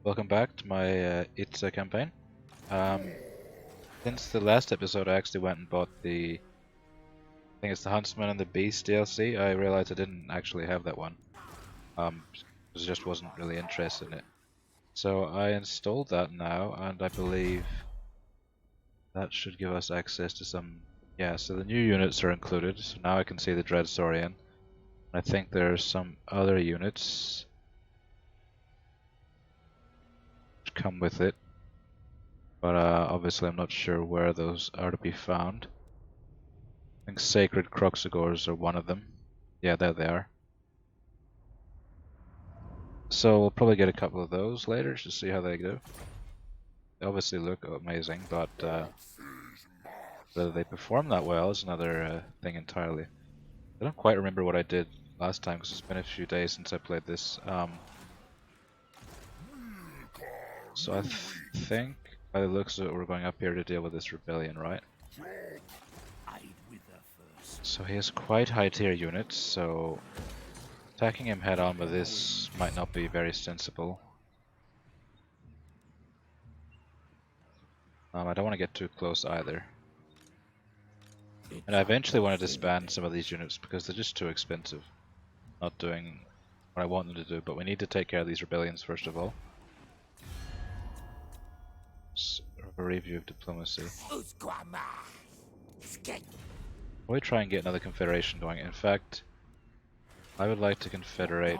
Welcome back to my Itza campaign. Um, since the last episode I actually went and bought I think it's the Huntsman and the Beast DLC. I realized I didn't actually have that one. Because I just wasn't really interested in it. So I installed that now, and I believe that should give us access to some... Yeah, so the new units are included, so now I can see the Dread Saurian. I think there are some other units which come with it. But obviously I'm not sure where those are to be found. I think Sacred Croxagores are one of them. Yeah, there they are. So we'll probably get a couple of those later to see how they do. They obviously look amazing, but whether they perform that well is another thing entirely. I don't quite remember what I did last time because it's been a few days since I played this. So I think by the looks of it we're going up here to deal with this rebellion, right? So he has quite high tier units, so attacking him head on with this might not be very sensible. I don't want to get too close either. And I eventually want to disband some of these units because they're just too expensive. Not doing what I want them to do, but we need to take care of these rebellions first of all. A review of diplomacy. We try and get another confederation going. In fact, I would like to confederate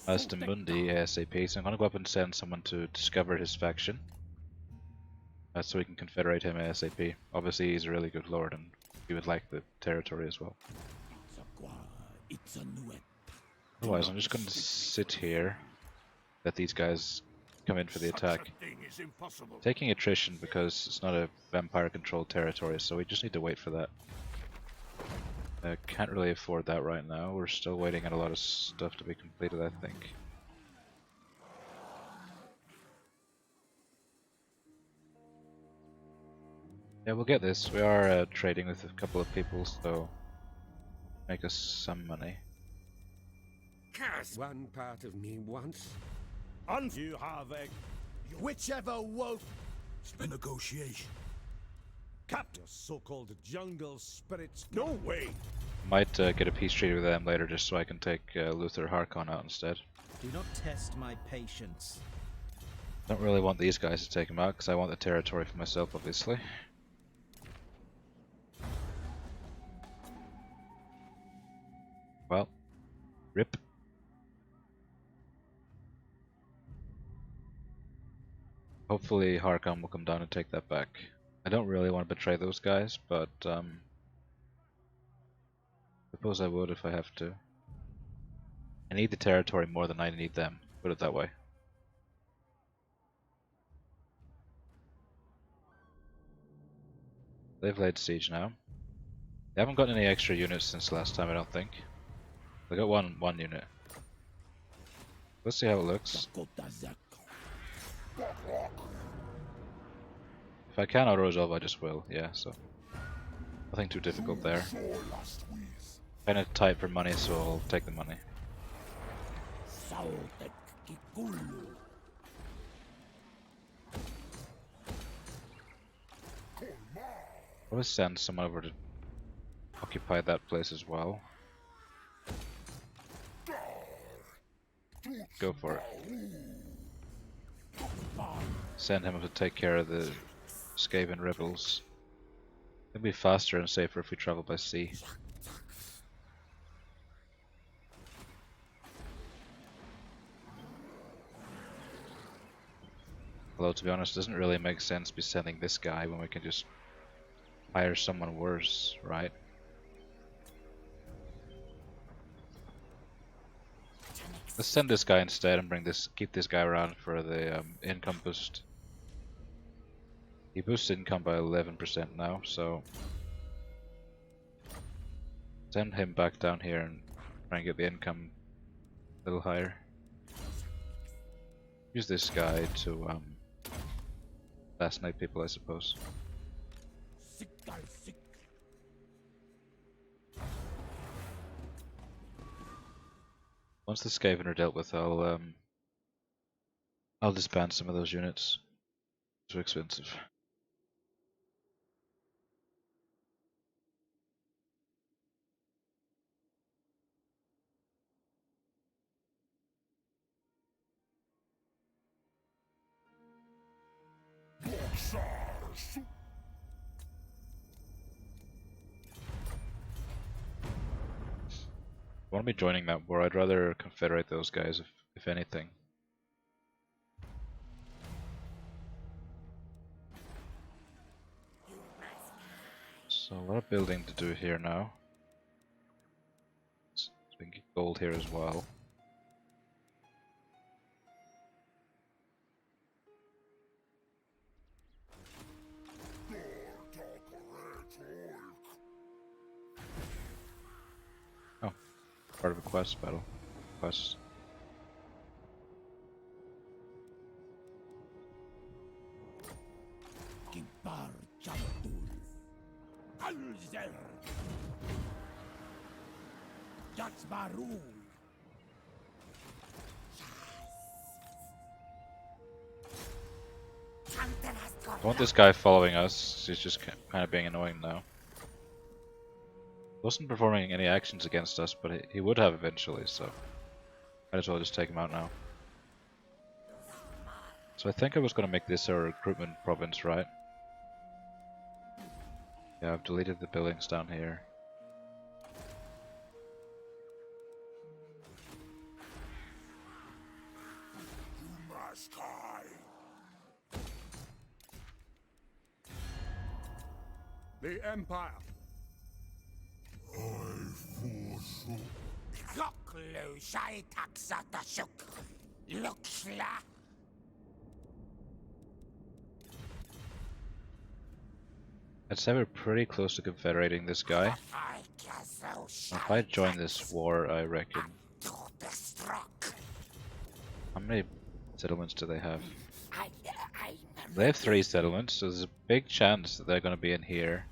Mundi ASAP, so I'm going to go up and send someone to discover his faction. So we can confederate him ASAP. Obviously he's a really good lord and he would like the territory as well. Otherwise I'm just going to sit here, let these guys come in for the attack. Taking attrition because it's not a vampire controlled territory, so we just need to wait for that. Can't really afford that right now. We're still waiting on a lot of stuff to be completed, I think. Yeah, we'll get this. We are trading with a couple of people, so make us some money. One part of me wants. You have a Whichever woke. It's a negotiation. Captain, so-called jungle spirits. No way. Might get a peace treaty with them later, just so I can take Luther Harkon out instead. Do not test my patience. Don't really want these guys to take him out, because I want the territory for myself, obviously. Well, rip. Hopefully Harkon will come down and take that back. I don't really want to betray those guys, but suppose I would if I have to. I need the territory more than I need them, put it that way. They've laid siege now. They haven't gotten any extra units since last time, I don't think. They got one unit. Let's see how it looks. If I can auto-resolve, I just will, yeah, so... Nothing too difficult there. Kinda tight for money, so I'll take the money. I'll just send someone over to occupy that place as well. Go for it. Send him to take care of the Skaven rebels. It'll be faster and safer if we travel by sea. Although to be honest, it doesn't really make sense to be sending this guy when we can just hire someone worse, right? Let's send this guy instead and keep this guy around for the income boost. He boosts income by 11% now, so send him back down here and try and get the income a little higher. Use this guy to assassinate people, I suppose. Once the Skaven are dealt with, I'll I'll disband some of those units. Too expensive. I want to be joining that war. I'd rather confederate those guys, if anything. So a lot of building to do here now. So we can get gold here as well. Oh, part of a quest battle. Quest. Kibar Jabdul. Alzer. Jatsbarul. I want this guy following us. He's just kind of being annoying now. Wasn't performing any actions against us, but he would have eventually, so might as well just take him out now. So I think I was going to make this our recruitment province, right? Yeah, I've deleted the buildings down here. The Empire. Goklu Shai Taksata Shuk. Luxla. I'd say we're pretty close to confederating this guy. If I join this war, I reckon. How many settlements do they have? They have 3 settlements, so there's a big chance that they're going to be in here.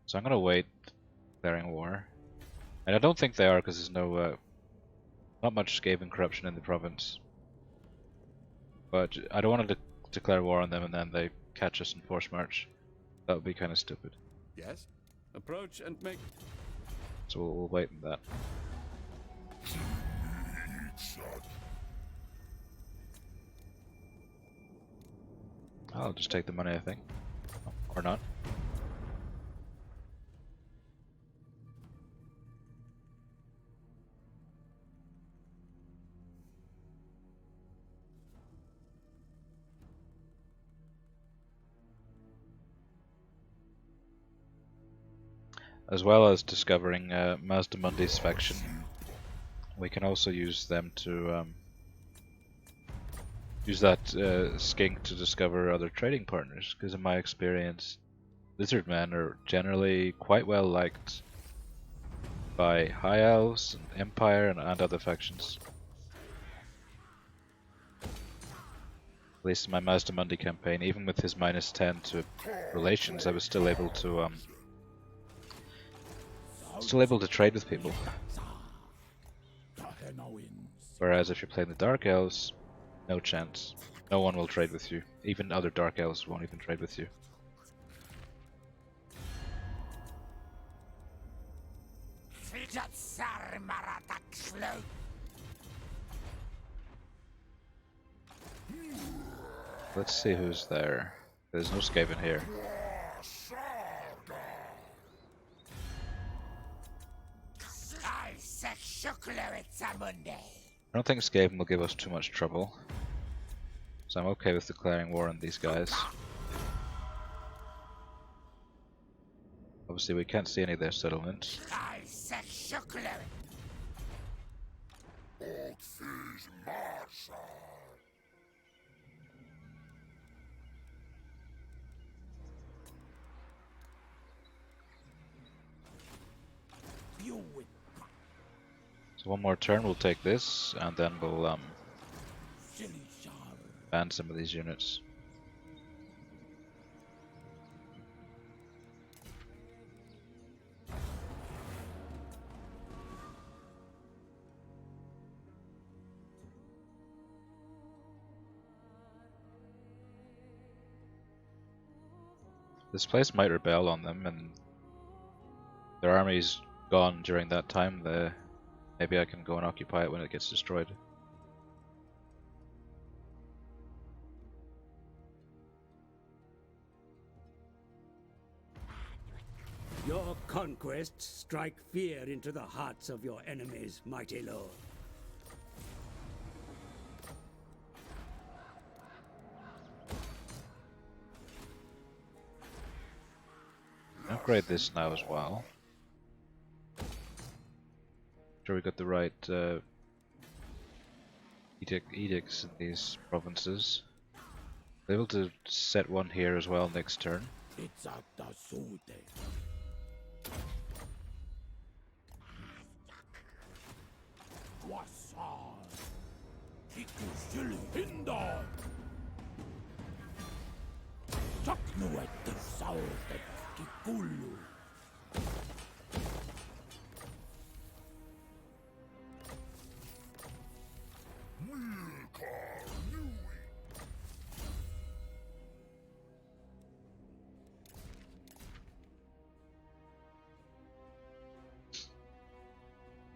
So I'm going to wait declaring war. And I don't think they are, because there's no, not much Skaven corruption in the province. But I don't want to declare war on them and then they catch us in force march. That would be kind of stupid. Yes. Approach and make. So we'll wait on that. I'll just take the money, I think. Or not. As well as discovering Mazdamundi's faction, we can also use them to use that skink to discover other trading partners, because in my experience, lizard men are generally quite well liked by High Elves, and Empire, and other factions. At least in my Mazdamundi campaign, even with his -10 to relations, I was still able to trade with people. Whereas if you're playing the Dark Elves, no chance. No one will trade with you. Even other Dark Elves won't even trade with you. Let's see who's there. There's no Skaven here. I don't think Skaven will give us too much trouble, so I'm okay with declaring war on these guys. Obviously we can't see any of their settlements. So one more turn, we'll take this, and then we'll ban some of these units. This place might rebel on them, and their army's gone during that time. Maybe I can go and occupy it when it gets destroyed. Your conquests strike fear into the hearts of your enemies, mighty lord. Upgrade this now as well. Sure we got the right edicts in these provinces. Able to set one here as well next turn. Itza da sude. Wasal. Kikusili hindar. Taknuet de saude kikulu.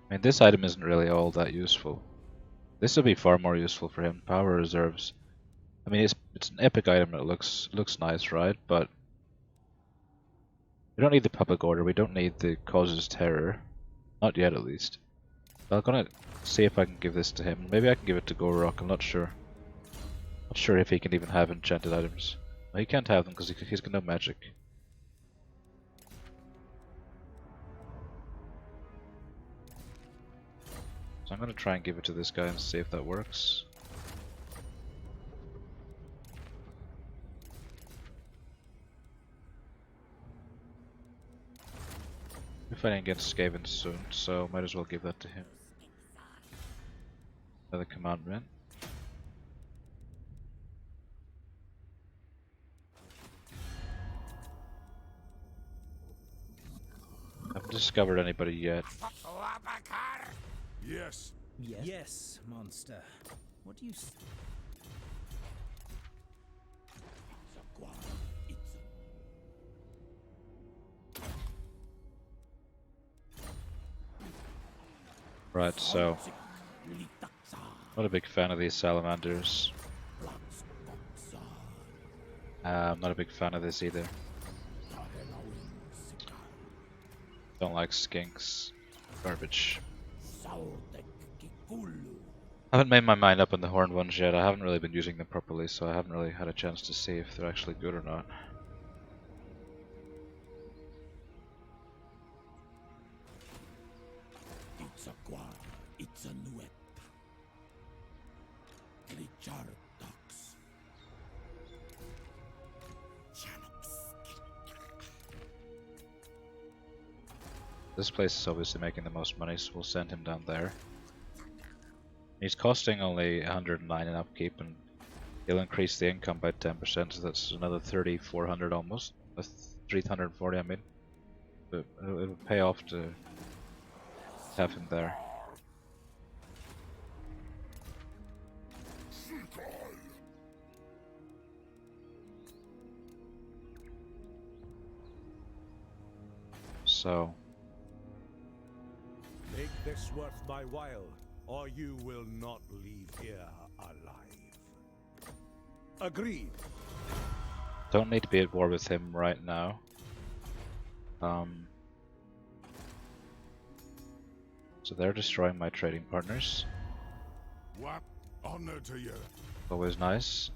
I mean, this item isn't really all that useful. This would be far more useful for him. Power reserves. I mean, it's an epic item that looks nice, right? But we don't need the public order. We don't need the causes terror, not yet at least. So I'm gonna see if I can give this to him. Maybe I can give it to gor-rok. I'm not sure. Not sure if he can even have enchanted items. No, he can't have them because he's got no magic. So I'm gonna try and give it to this guy and see if that works. We're fighting against Skaven soon, so might as well give that to him. Another commandment. Haven't discovered anybody yet. Wabakar. Yes. Yes, monster. What do you Zakwa. Itza. Right, so Litaksa. not a big fan of these salamanders. Platskoksa. I'm not a big fan of this either. Tarenawin Sika. Don't like skinks. Garbage. Saudek kikulu. I haven't made my mind up on the horned ones yet. I haven't really been using them properly, so I haven't really had a chance to see if they're actually good or not. Itzakwa. Itza nuep. Richard Dux. This place is obviously making the most money, so we'll send him down there. He's costing only 109 in upkeep, and he'll increase the income by 10%, so that's another 3,400 almost. 340, I mean. But it'll pay off to have him there. So, Make this worth my while, or you will not leave here alive. Agreed. don't need to be at war with him right now. So they're destroying my trading partners. What honor to you. Always nice.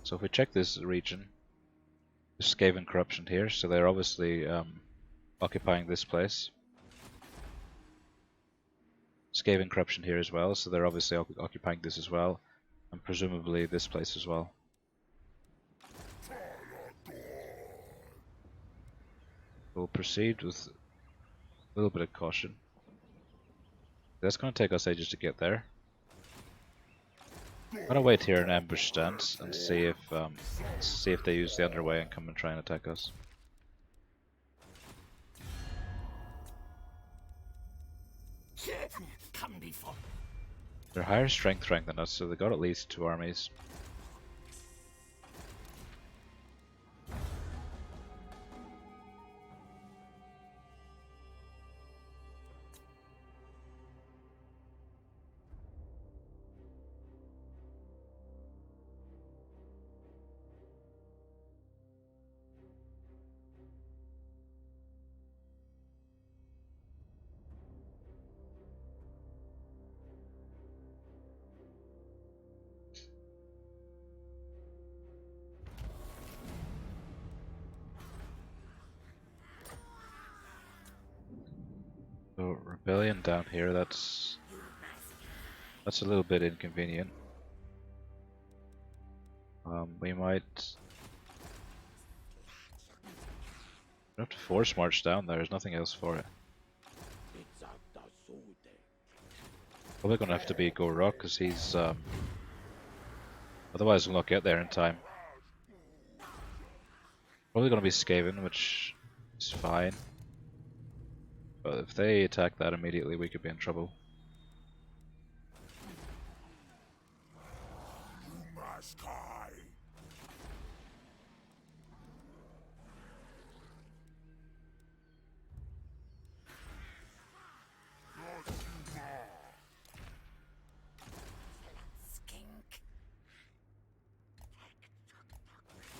So if we check this region, there's Skaven corruption here, so they're obviously occupying this place. Skaven corruption here as well, so they're obviously occupying this as well, and presumably this place as well. We'll proceed with a little bit of caution. That's going to take us ages to get there. I'm gonna wait here in ambush stance and see if they use the underway and come and try and attack us. Come before. They're higher strength rank than us, so they got at least 2 armies. So rebellion down here, that's a little bit inconvenient. We might have to force march down there, there's nothing else for it. Itza da sude. Probably gonna have to be gor-rok because he's otherwise we'll not get there in time. Probably gonna be Skaven, which is fine. But if they attack that immediately, we could be in trouble.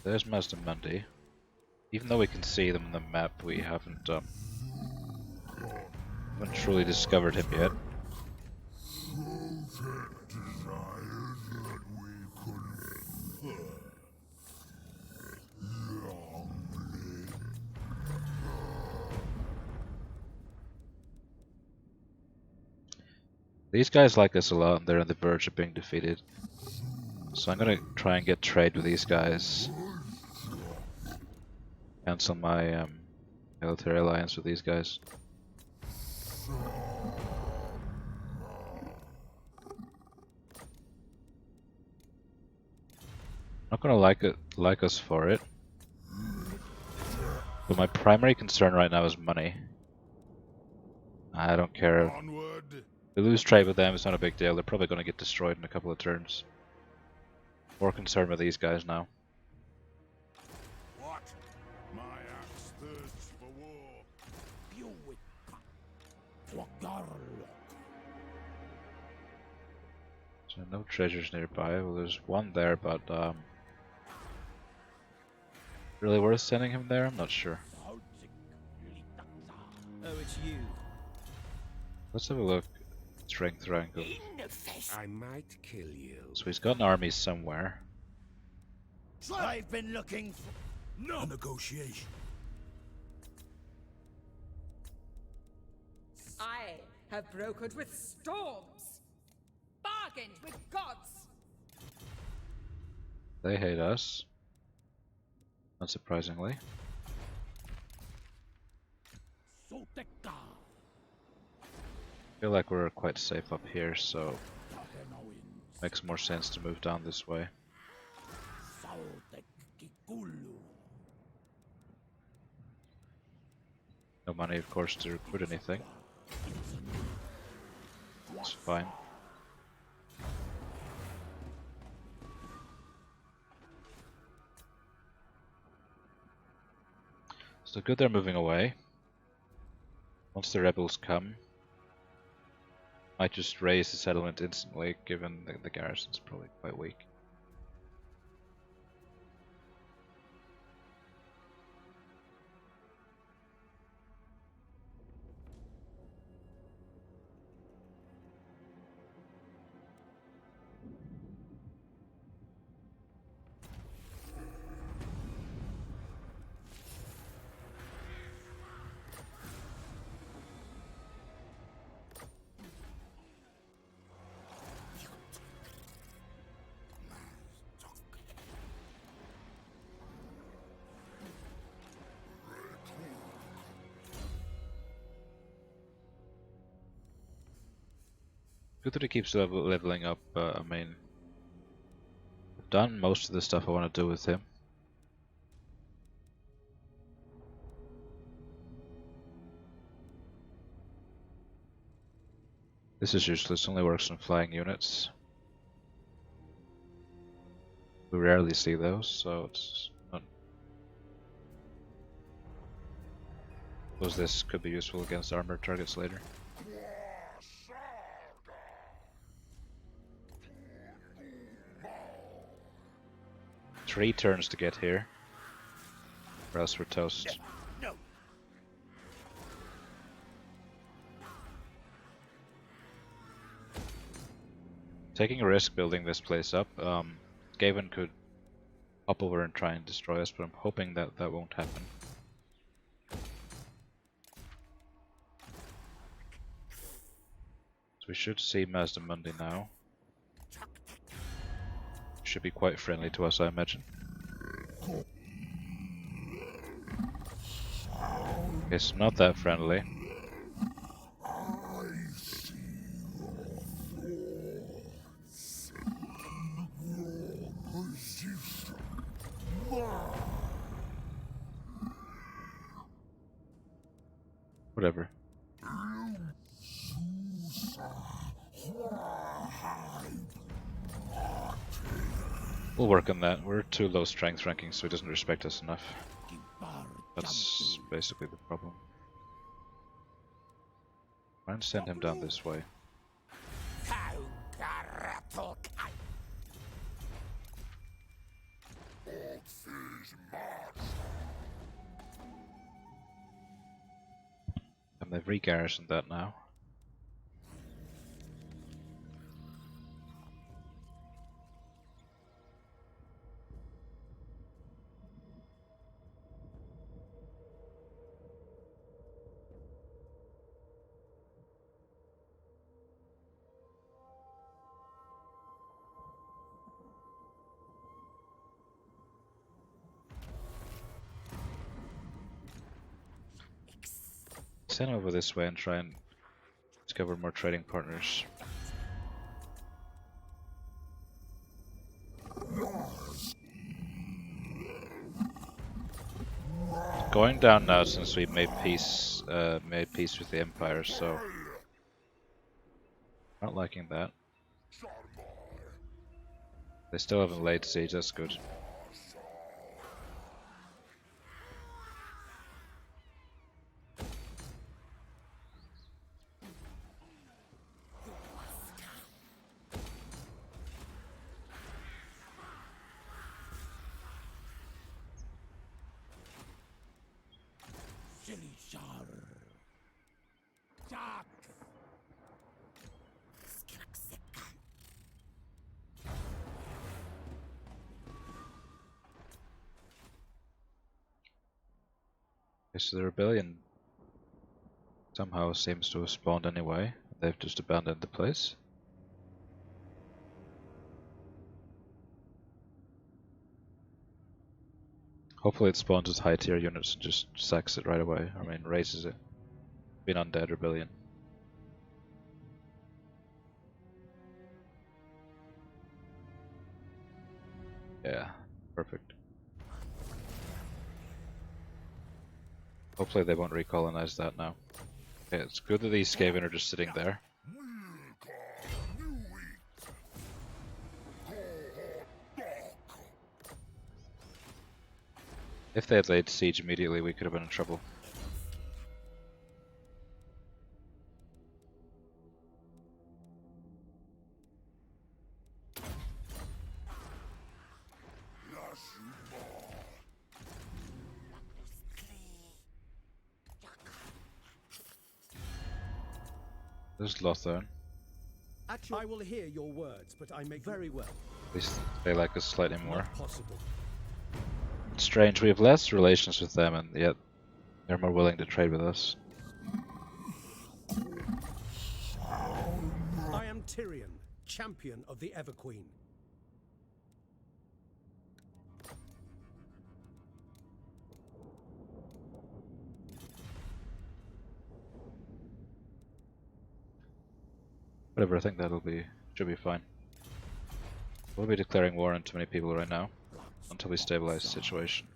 There's Master Mundi. Even though we can see them on the map, we haven't truly discovered him yet. These guys like us a lot and they're on the verge of being defeated. So I'm gonna try and get trade with these guys. Cancel my military alliance with these guys. Not gonna like us for it. But my primary concern right now is money. I don't care. Onward. We lose trade with them, it's not a big deal. They're probably gonna get destroyed in a couple of turns. More concerned with these guys now. What? My axe thirsts for war. Piuica. Gor-rok. So no treasures nearby. Well, there's one there, but really worth sending him there? I'm not sure. Sauzik litakza. Oh, it's you. Let's have a look. Strength rank. I might kill you. So he's got an army somewhere. I've been looking for... No negotiation. I have brokered with storms, bargained with gods. They hate us. Unsurprisingly. Soteka. I feel like we're quite safe up here, so Tahenawins. makes more sense to move down this way. Sautek kikulu. No money, of course, to recruit anything. It's fine. So good they're moving away. Once the rebels come, might just raise the settlement instantly, given the garrison's probably quite weak. Good that he keeps leveling up, I mean, I've done most of the stuff I want to do with him. This is useless, only works on flying units. We rarely see those, so it's not... Suppose this could be useful against armored targets later. 3 turns to get here, or else we're toast. No. Taking a risk building this place up. Gavin could hop over and try and destroy us, but I'm hoping that that won't happen. So we should see Mazda Mundi now. Should be quite friendly to us, I imagine. Okay, so not that friendly. Whatever. We'll work on that. We're too low strength ranking, so he doesn't respect us enough. That's basically the problem. Try and send him down this way. And they've re-garrisoned that now. Send over this way and try and discover more trading partners. Going down now since we've made peace with the Empire, so not liking that. They still haven't laid siege, that's good. Okay, so the rebellion somehow seems to have spawned anyway. They've just abandoned the place. Hopefully it spawns with high tier units and just sacks it right away. I mean, raises it. Been undead rebellion. Yeah, perfect. Hopefully they won't recolonize that now. Okay, it's good that these Skaven are just sitting there. If they had laid siege immediately, we could have been in trouble. There's Lothar. I will hear your words, but I make very well. At least they like us slightly more. Not possible. It's strange, we have less relations with them and yet they're more willing to trade with us. I am Tyrion, champion of the Everqueen. Whatever, I think should be fine. We'll be declaring war on too many people right now, until we stabilize the situation.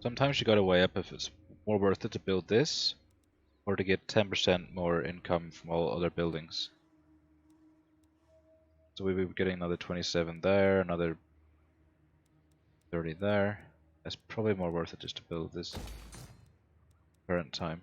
Sometimes you gotta weigh up if it's more worth it to build this, or to get 10% more income from all other buildings. So we will be getting another 27 there, another 30 there. It's probably more worth it just to build this current time.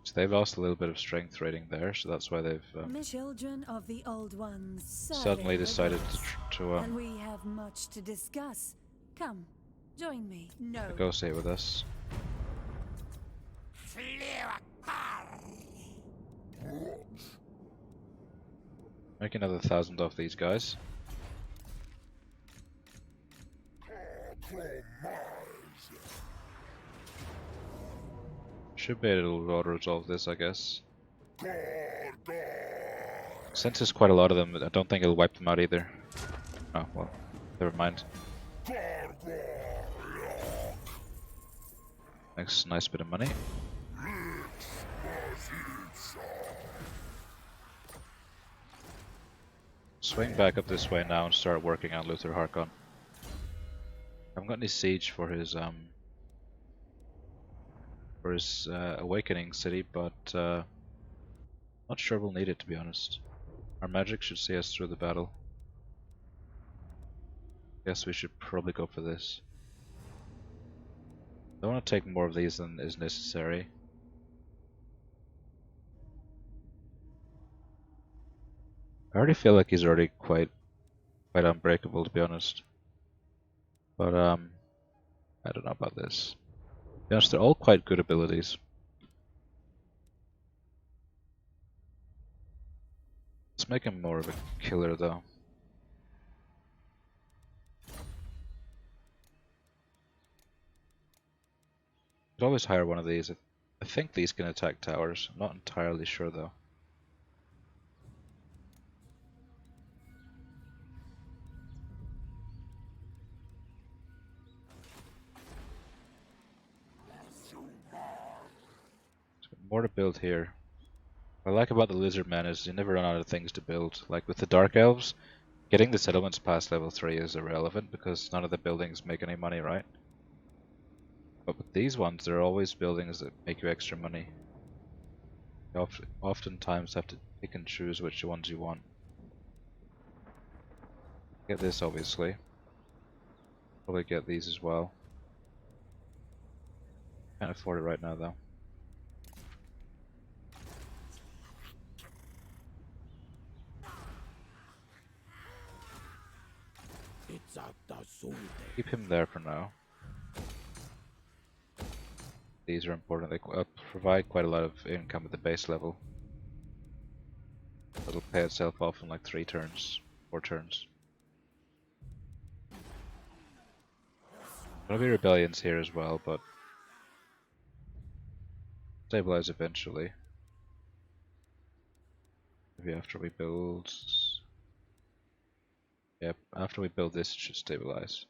So they've lost a little bit of strength rating there, so that's why they've Children of the old ones suddenly decided to and we have much to discuss. Come, join me. No. negotiate with us. Make another 1,000 off these guys. Should be able to auto-resolve this, I guess. Since there's quite a lot of them, I don't think it'll wipe them out either. Oh, well, never mind. Nice bit of money. Swing back up this way now and start working on Luther Harkon. I haven't got any siege for his awakening city, but not sure we'll need it, to be honest. Our magic should see us through the battle. Guess we should probably go for this. Don't want to take more of these than is necessary. I already feel like he's already quite unbreakable, to be honest. But I don't know about this. To be honest, they're all quite good abilities. Let's make him more of a killer, though. Could always hire one of these. I think these can attack towers. I'm not entirely sure, though. More to build here. What I like about the lizard men is you never run out of things to build. Like with the dark elves, getting the settlements past level 3 is irrelevant because none of the buildings make any money, right? But with these ones, there are always buildings that make you extra money. You oftentimes have to pick and choose which ones you want. Get this, obviously. Probably get these as well. Can't afford it right now, though. Keep him there for now. These are important. They provide quite a lot of income at the base level. It'll pay itself off in like 3 turns, 4 turns. There'll be rebellions here as well, but stabilize eventually. Maybe after we build. Yep, after we build this, it should stabilize.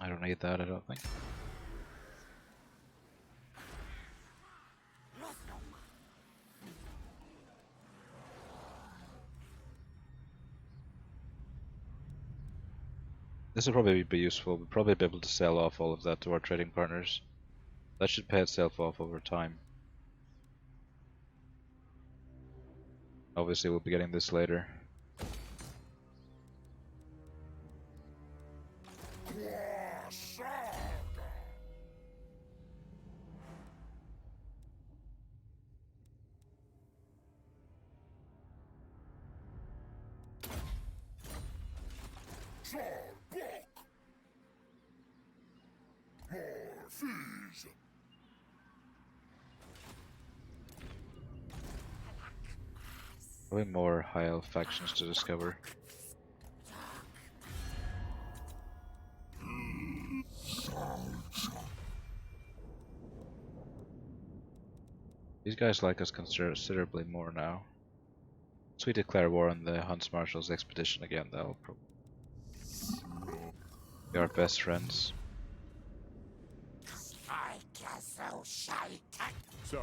I don't need that, I don't think. This will probably be useful. We'll probably be able to sell off all of that to our trading partners. That should pay itself off over time. Obviously we'll be getting this later. Probably more high elf factions to discover. These guys like us considerably more now. Once we declare war on the Hunts Marshal's expedition again, they'll probably be our best friends. So,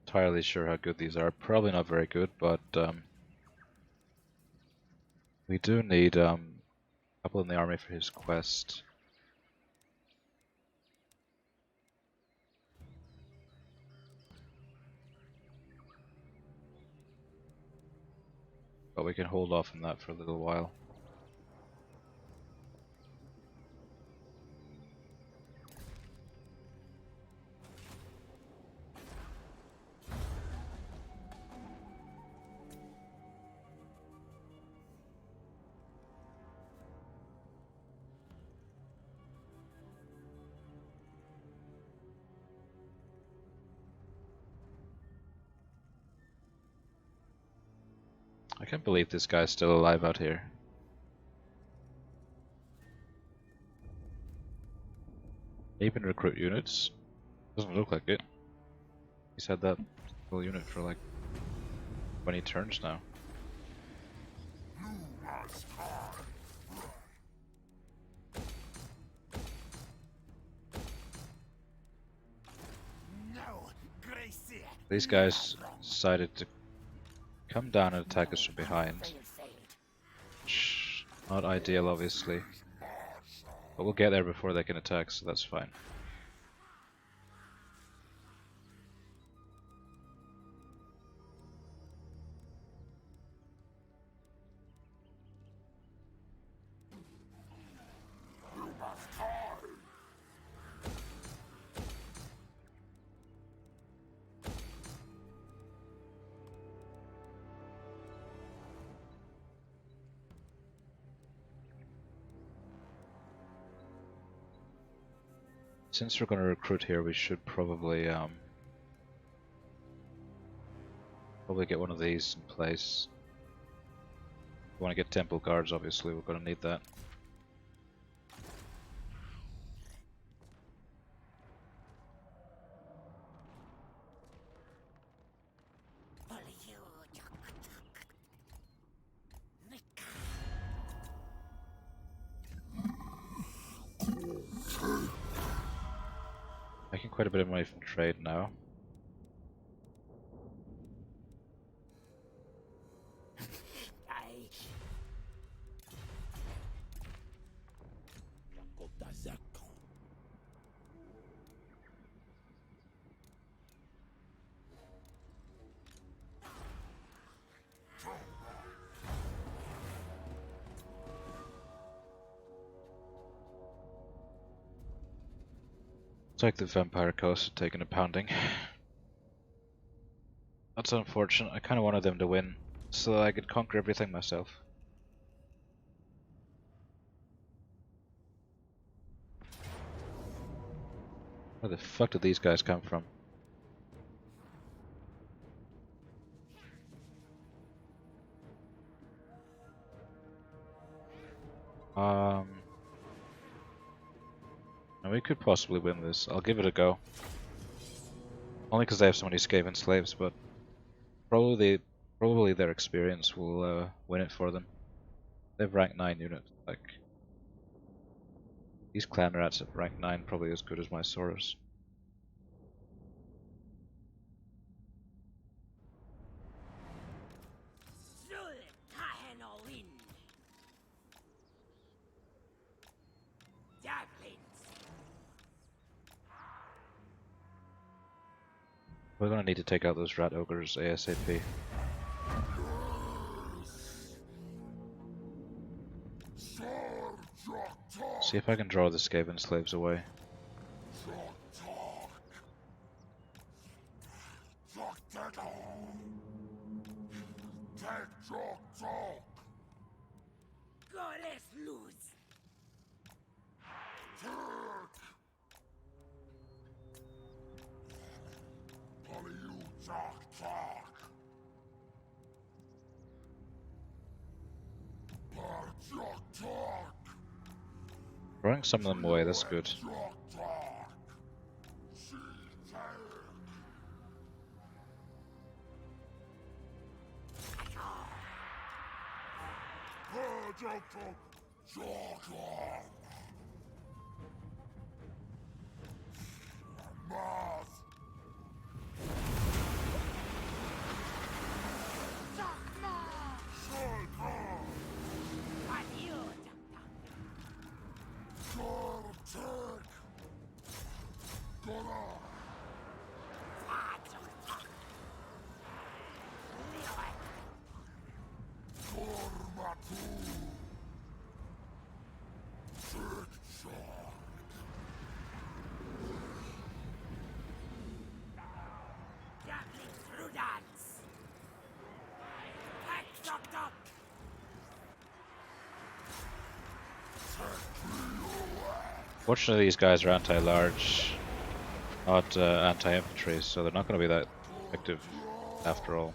Entirely sure how good these are. Probably not very good, but we do need a couple in the army for his quest. But we can hold off on that for a little while. I can't believe this guy's still alive out here. Even recruit units? Doesn't look like it. He's had that full unit for like 20 turns now. These guys decided to come down and attack us from behind. Shh, not ideal, obviously. But we'll get there before they can attack, so that's fine. Since we're going to recruit here, we should probably get one of these in place. We want to get temple guards, obviously, we're going to need that. Making quite a bit of money from trade now. Looks like the Vampire Coast had taken a pounding. That's unfortunate. I kind of wanted them to win, so that I could conquer everything myself. Where the fuck did these guys come from? We could possibly win this. I'll give it a go. Only because they have so many Skaven slaves, but probably their experience will win it for them. They have rank 9 units. Like these clan rats at rank 9 probably as good as my Saurus. We're gonna need to take out those rat ogres ASAP. See if I can draw the Skaven slaves away. Goddess lose. Throwing some of them away, that's good. Fortunately, these guys are anti-large, not anti-infantry, so they're not going to be that effective after all.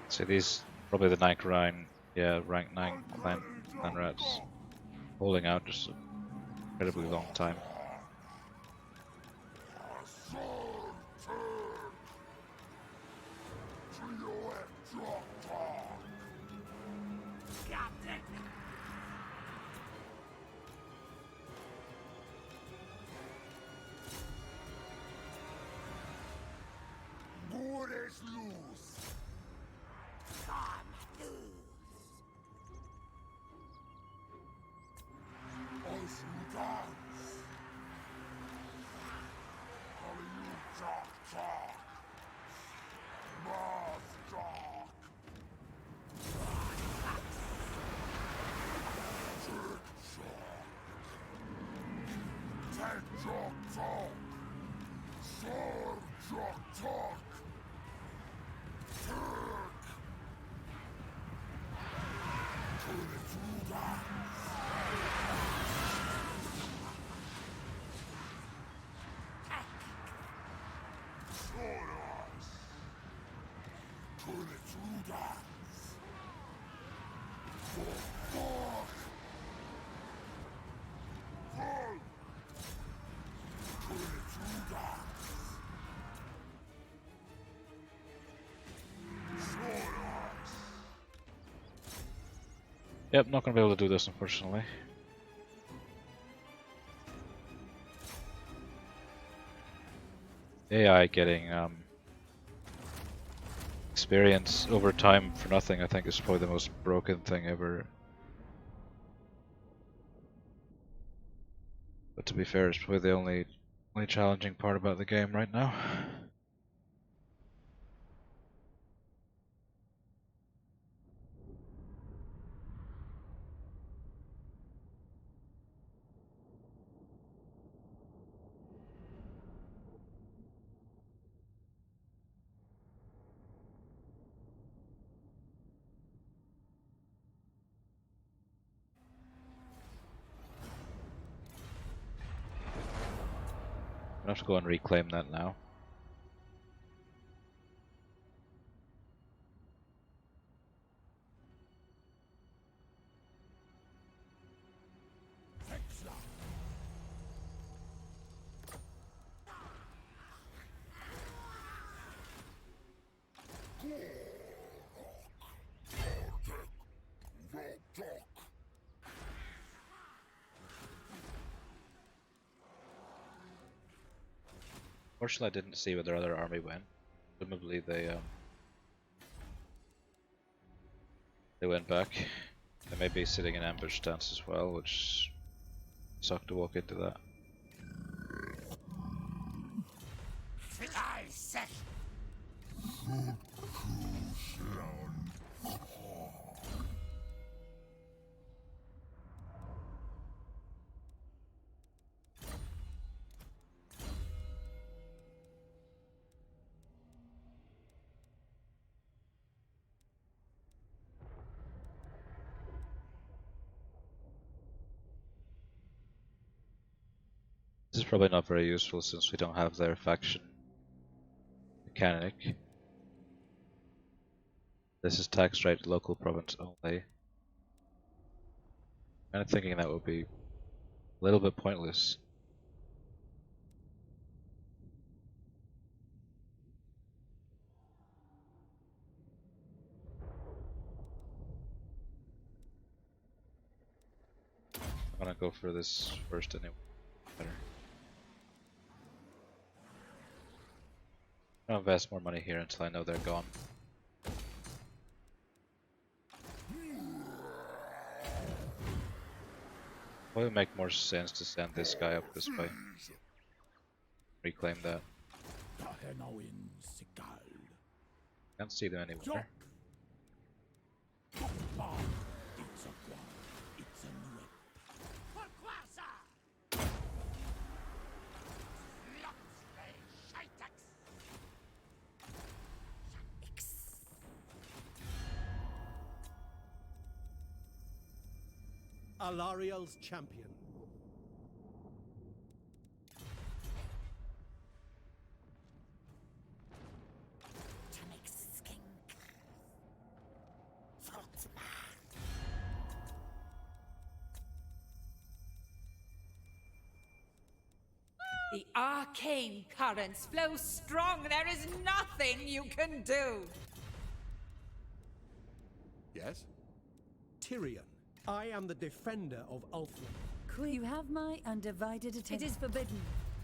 See these, probably the rank 9, yeah, rank 9 clan rats holding out just an incredibly long time. Yep, not gonna be able to do this unfortunately. AI getting experience over time for nothing, I think, is probably the most broken thing ever. But to be fair, it's probably the only challenging part about the game right now. I have to go and reclaim that now. Fortunately, I didn't see where their other army went. Presumably they went back. They may be sitting in ambush stance as well, which sucked to walk into that. This is probably not very useful since we don't have their faction mechanic. This is tax rate local province only. I'm thinking that would be a little bit pointless. I'm gonna go for this first anyway. Better. I'll invest more money here until I know they're gone. Probably make more sense to send this guy up this way. Reclaim that. Can't see them anywhere. Alariel's champion. The arcane currents flow strong. There is nothing you can do. Yes? Tyrion. I am the defender of Ulthuan. You have my undivided attention. It is forbidden.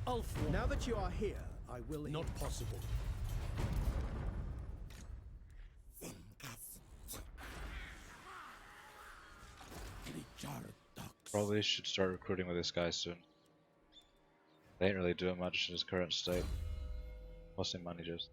Ulthuan. Now that you are here, I will. Not possible. Probably should start recruiting with this guy soon. They ain't really doing much in his current state. Costing money just.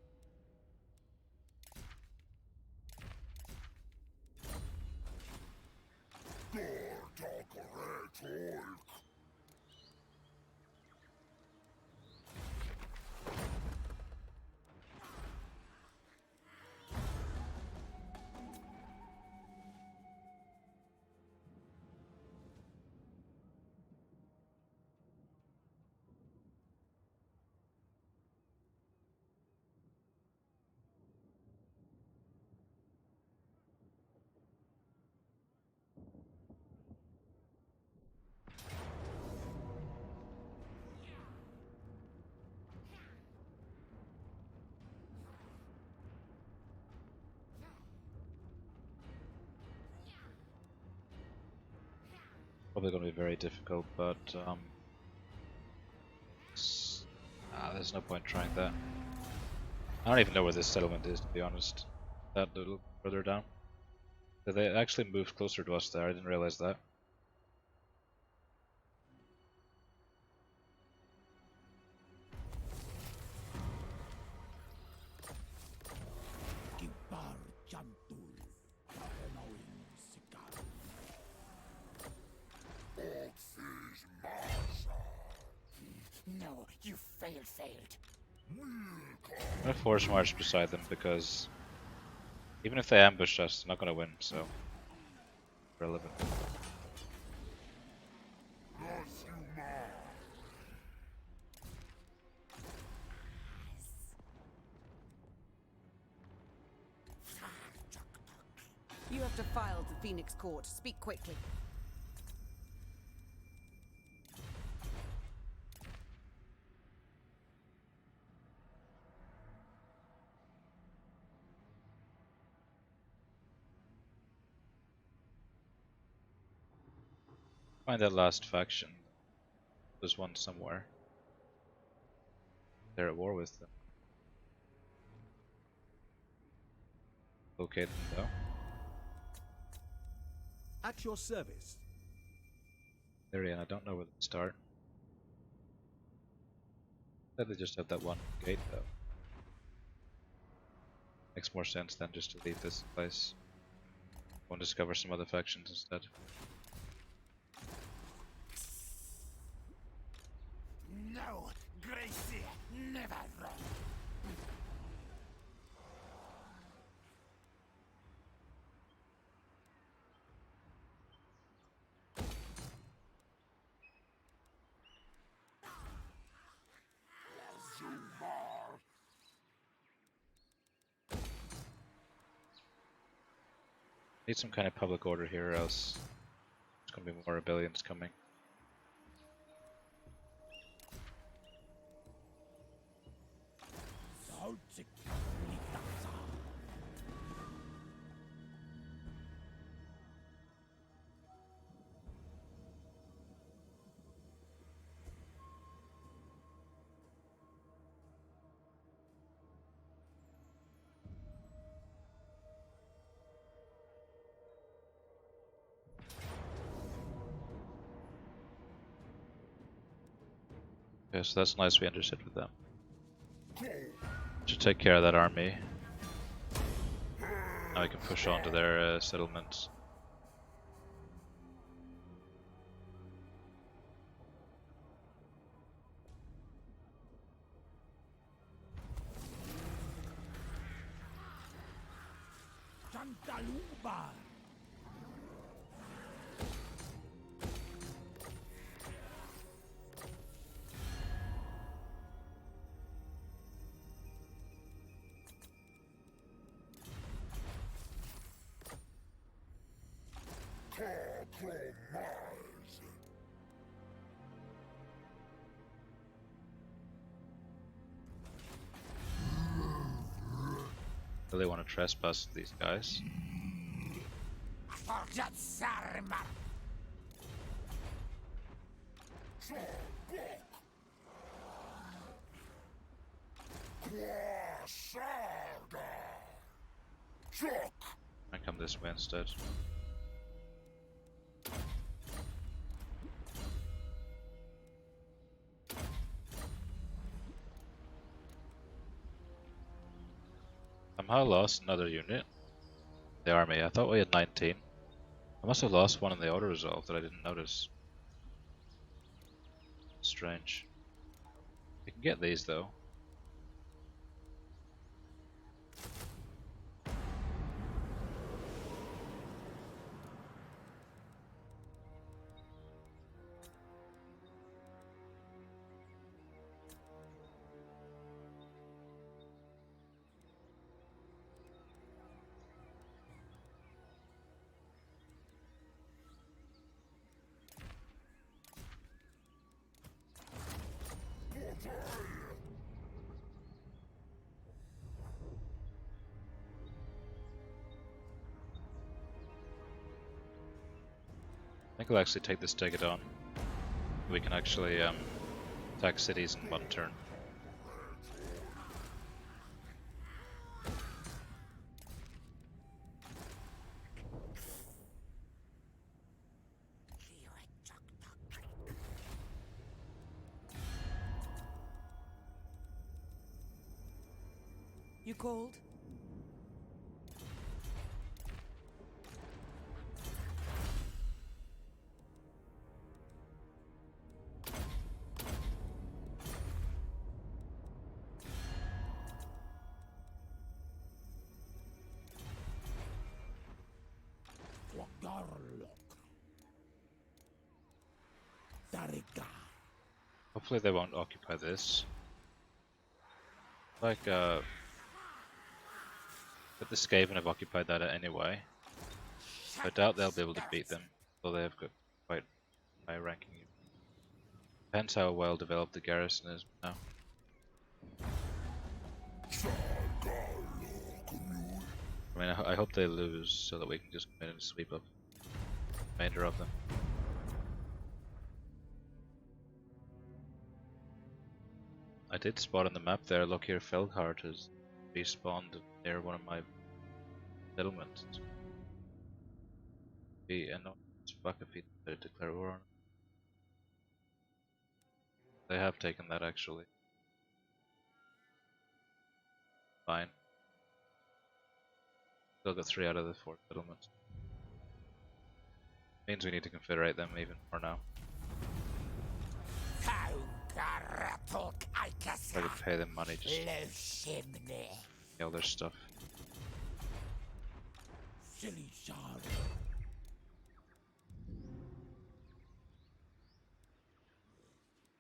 Probably going to be very difficult, but there's no point trying that. I don't even know where this settlement is, to be honest. That little further down. So they actually moved closer to us there, I didn't realize that. Kibar Jantul. Karenawin Sikar. No, you failed. I'm gonna force march beside them because even if they ambush us, they're not gonna win, so relevant. You have to file to Phoenix Court. Speak quickly. Find that last faction. There's one somewhere. They're at war with them. Locate them though. At your service. There, I don't know where to start. Said they just have that one gate though. Makes more sense than just to leave this place. Go and discover some other factions instead. No, Gracie, never wrong. Need some kind of public order here, or else there's gonna be more rebellions coming. Saltik. Okay, so that's nice we understood with them. Should take care of that army. Now we can push on to their settlements. Jantalubar. Really want to trespass these guys. Forjat Sarmar. I come this way instead. Somehow lost another unit. The army. I thought we had 19. I must have lost one in the auto resolve that I didn't notice. Strange. We can get these though. think we'll actually take this Stegadon. We can actually attack cities in one turn. You called? Gor-rok. Dariga. Hopefully they won't occupy this. Like, but the Skaven have occupied that anyway. I doubt they'll be able to beat them, though they have got quite high ranking. Depends how well developed the garrison is now. I mean, I hope they lose so that we can just come in and sweep up the remainder of them. I did spot on the map there, look here, Feldhart has respawned near one of my settlements. Be annoying as fuck if he declare war on it. They have taken that actually. Fine. Still got 3 out of the 4 settlements. Means we need to confederate them even more now. Try to pay them money just to kill their stuff.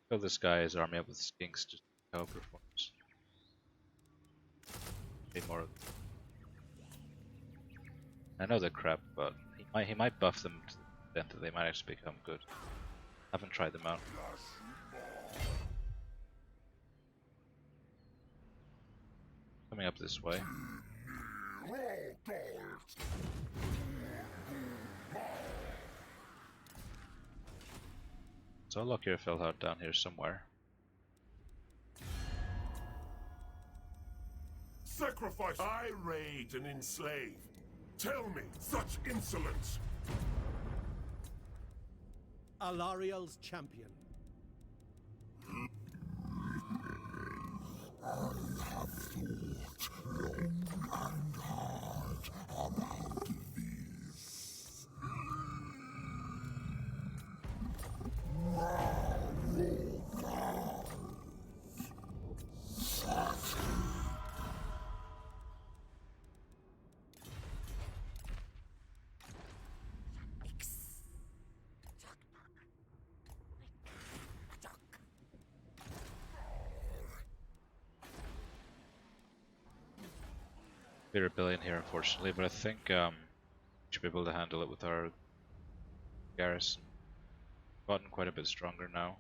Fill this guy's army up with skinks just to help performance. Need more of them. I know they're crap, but he might buff them to the extent that they might actually become good. Haven't tried them out. Coming up this way. So I'll lock your Feldhart down here somewhere. Sacrifice! I raid and enslave. Tell me, such insolence! Alariel's champion. I have thought long and hard about this. Be a rebellion here, unfortunately, but I think we should be able to handle it with our garrison. Gotten quite a bit stronger now.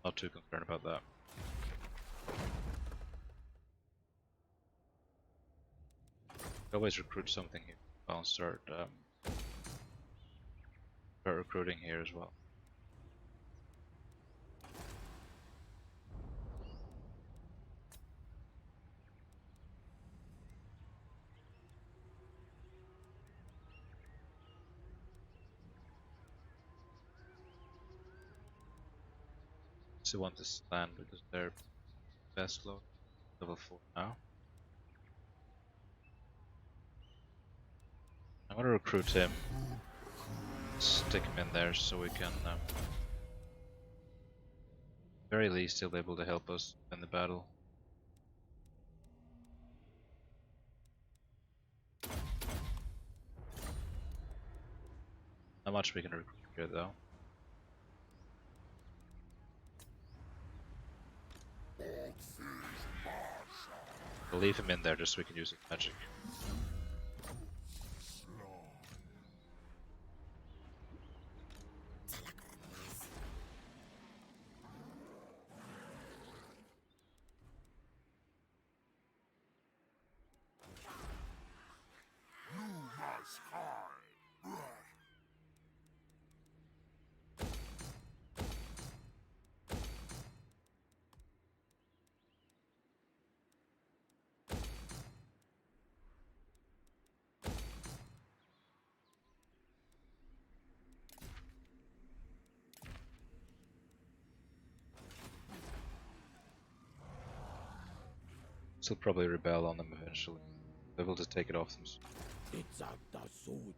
Not too concerned about that. Always recruit something here. I'll start recruiting here as well. I want this land because they're best load. Level 4 now. I'm gonna recruit him. Stick him in there so we can very least he'll be able to help us in the battle. Not much we can recruit here though. We'll leave him in there just so we can use his magic. You must hide. Itza will probably rebel on them eventually. They will just take it off them. Itza da sude.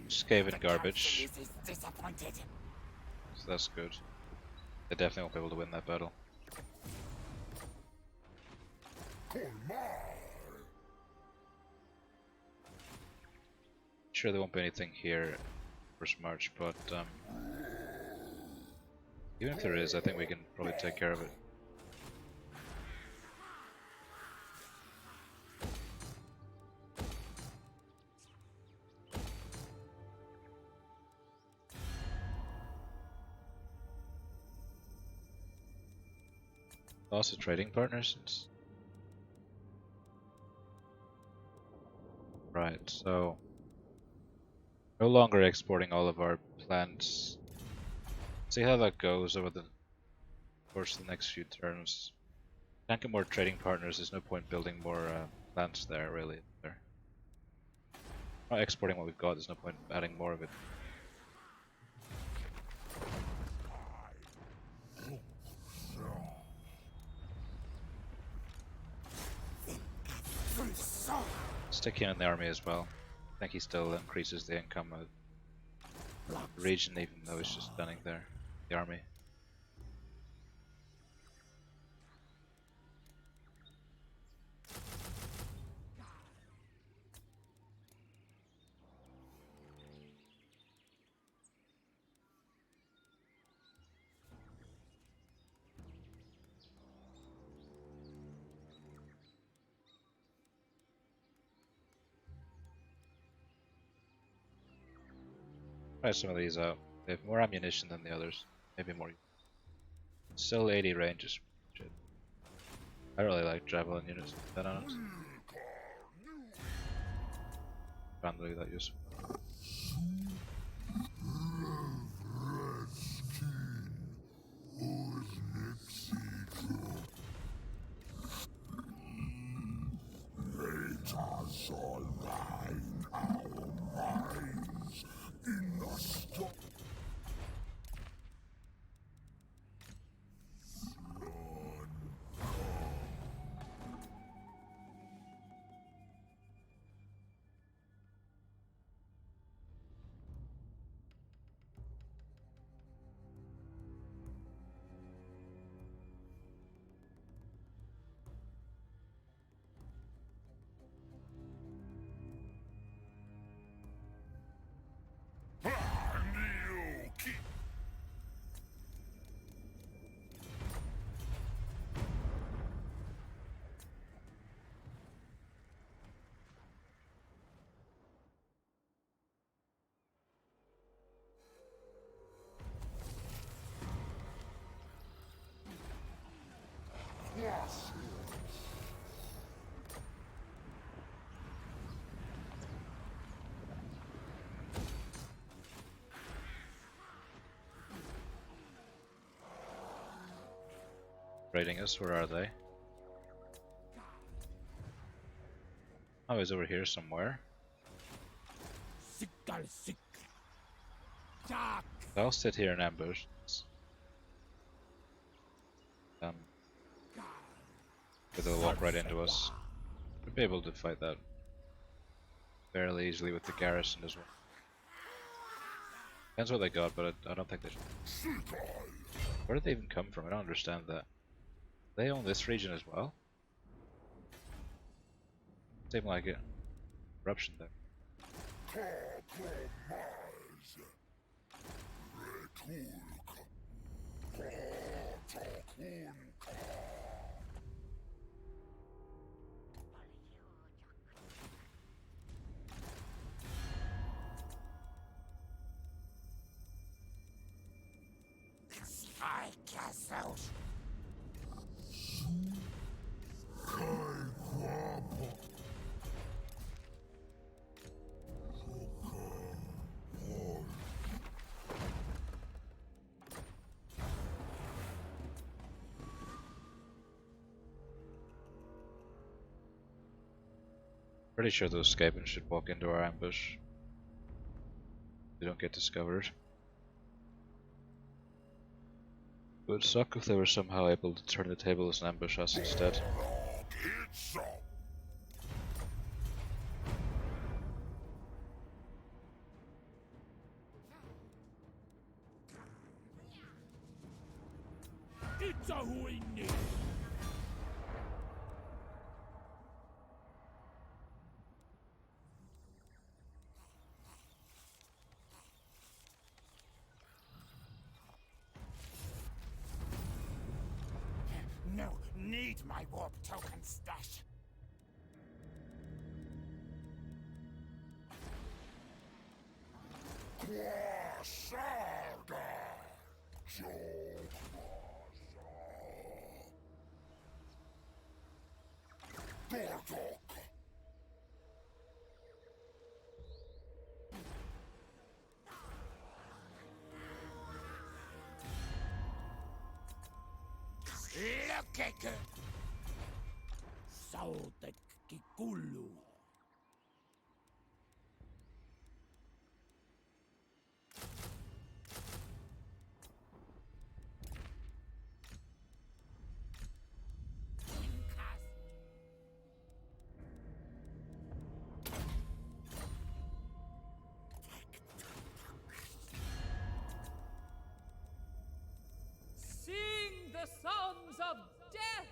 Skaven garbage, Is disappointed. so that's good. They definitely won't be able to win that battle. Sure, there won't be anything here first March, but even if there is, I think we can probably take care of it. Lost a trading partner since. Right, so no longer exporting all of our plants. See how that goes over the course of the next few turns. Can't get more trading partners, there's no point building more plants there, really. There. Not exporting what we've got, there's no point adding more of it. Stick him in the army as well. I think he still increases the income of the region, even though he's just standing there. The army. Try some of these out. They have more ammunition than the others. Maybe more. Still 80 range is shit. I really like javelin units, to be honest. Can't really that useful. Raiding us, where are they? Oh, he's over here somewhere. I'll sit here and ambush. But they'll walk right into us. We'll be able to fight that fairly easily with the garrison as well. Depends what they got, but I don't think they should. Where did they even come from? I don't understand that. They own this region as well? Seemed like it. Corruption there. Pretty sure those Skaven should walk into our ambush. They don't get discovered. It would suck if they were somehow able to turn the tables and ambush us instead. Itza. Itza who we need. No, need my warp token stash. Quasarga. Gor-rok. Lokeke. Sautek kikulu. Sing the songs of death!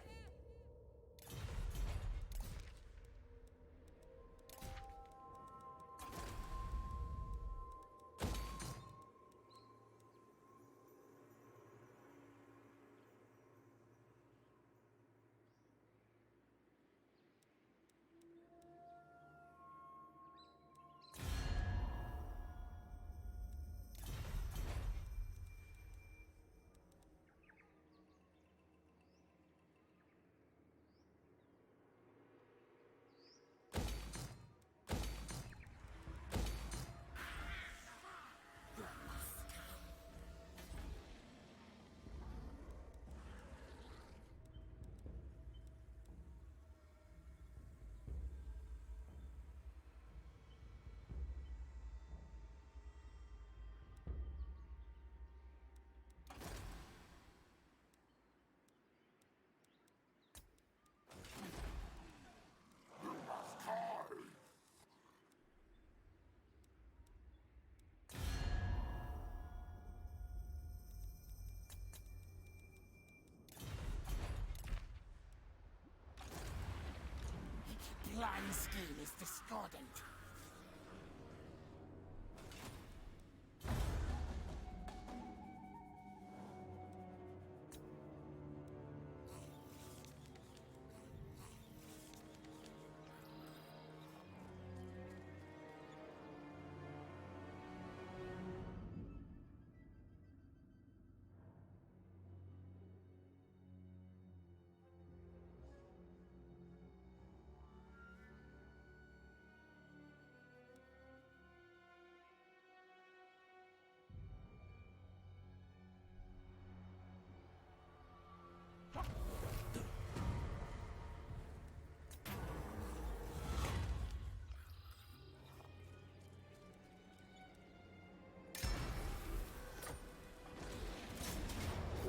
Blind scheme is discordant.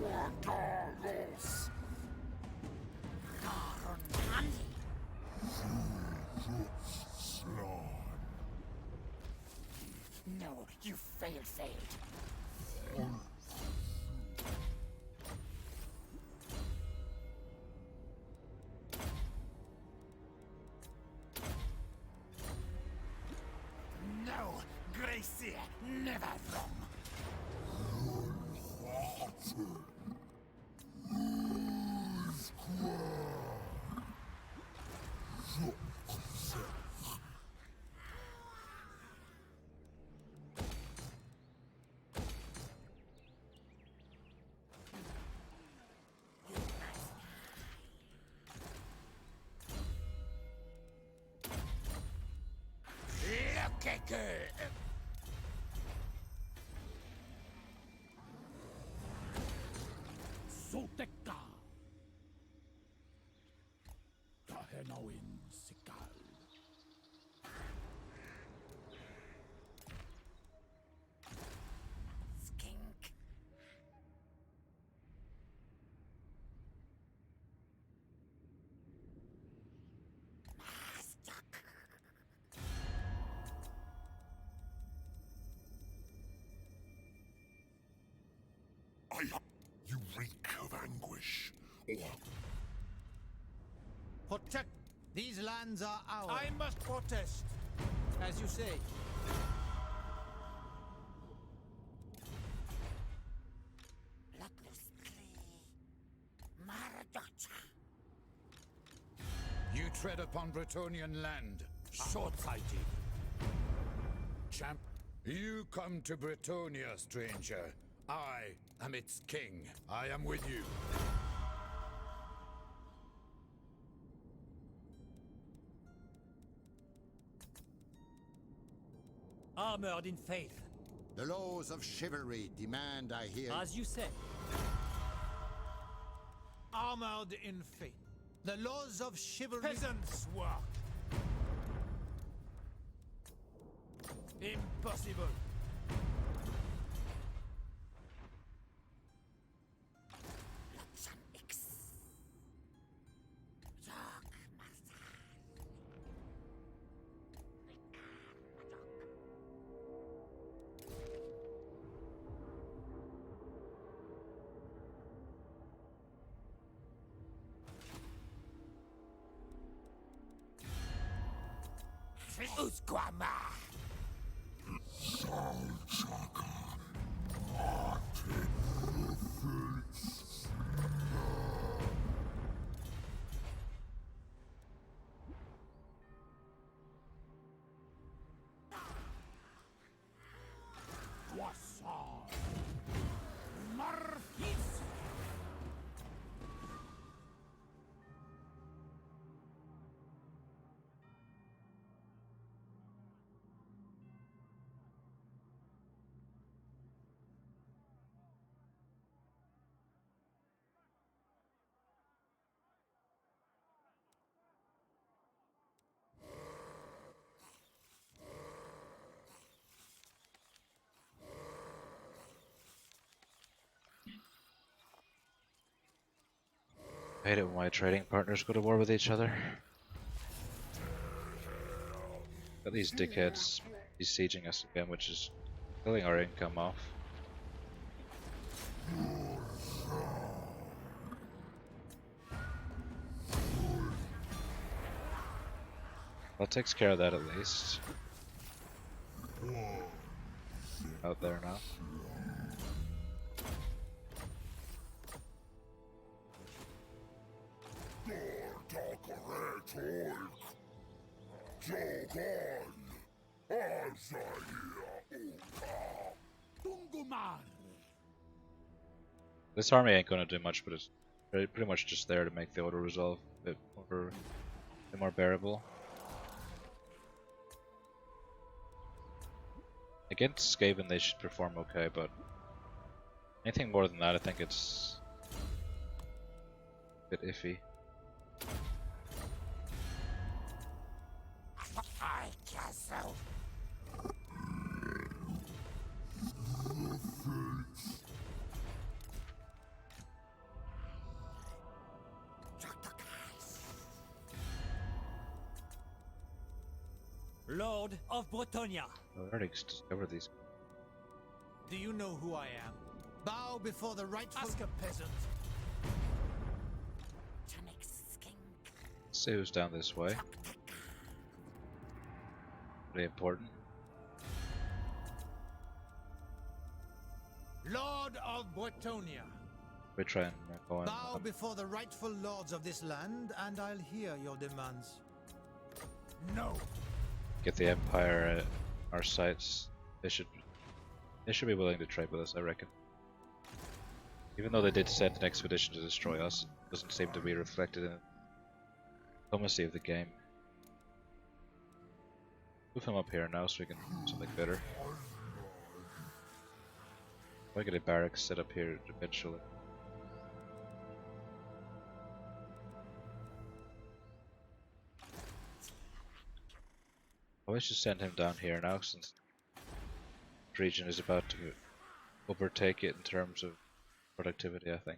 Warhammers. No, you failed. No, Gracie, never wrong. Sotekka. Tahenawin sikal. You reek of anguish. Protect. These lands are ours. I must protest. As you say. You tread upon Bretonian land. Short-sighted. Champ, you come to Bretonia, stranger. I am its king. I am with you. Armored in faith, The laws of chivalry demand I hear. as you said. Armored in faith. The laws of chivalry. Peasants work. Impossible. Usquama! I hate it when my trading partners go to war with each other. Got these dickheads besieging us again, which is killing our income off. That takes care of that at least. Out there now. This army ain't gonna do much, but it's pretty much just there to make the auto resolve a bit more bearable. Against Skaven they should perform okay, but anything more than that I think it's a bit iffy. I castle. Lord of Bretonia. I already discovered these. Do you know who I am? Bow before the rightful. Ask a peasant. See who's down this way. Pretty important. Lord of Bretonia. We try and go in. Bow before the rightful lords of this land, and I'll hear your demands. No. Get the Empire at our sites. They should be willing to trade with us, I reckon. Even though they did send an expedition to destroy us, it doesn't seem to be reflected in the diplomacy of the game. Move him up here now so we can do something better. I'll get a barracks set up here eventually. I should send him down here now since the region is about to overtake it in terms of productivity, I think.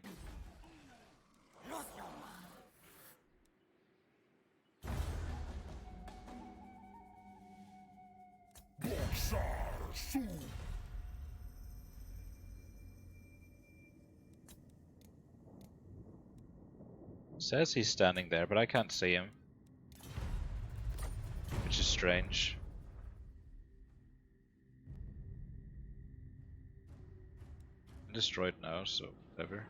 Says he's standing there, but I can't see him. Which is strange. Destroyed now, so whatever.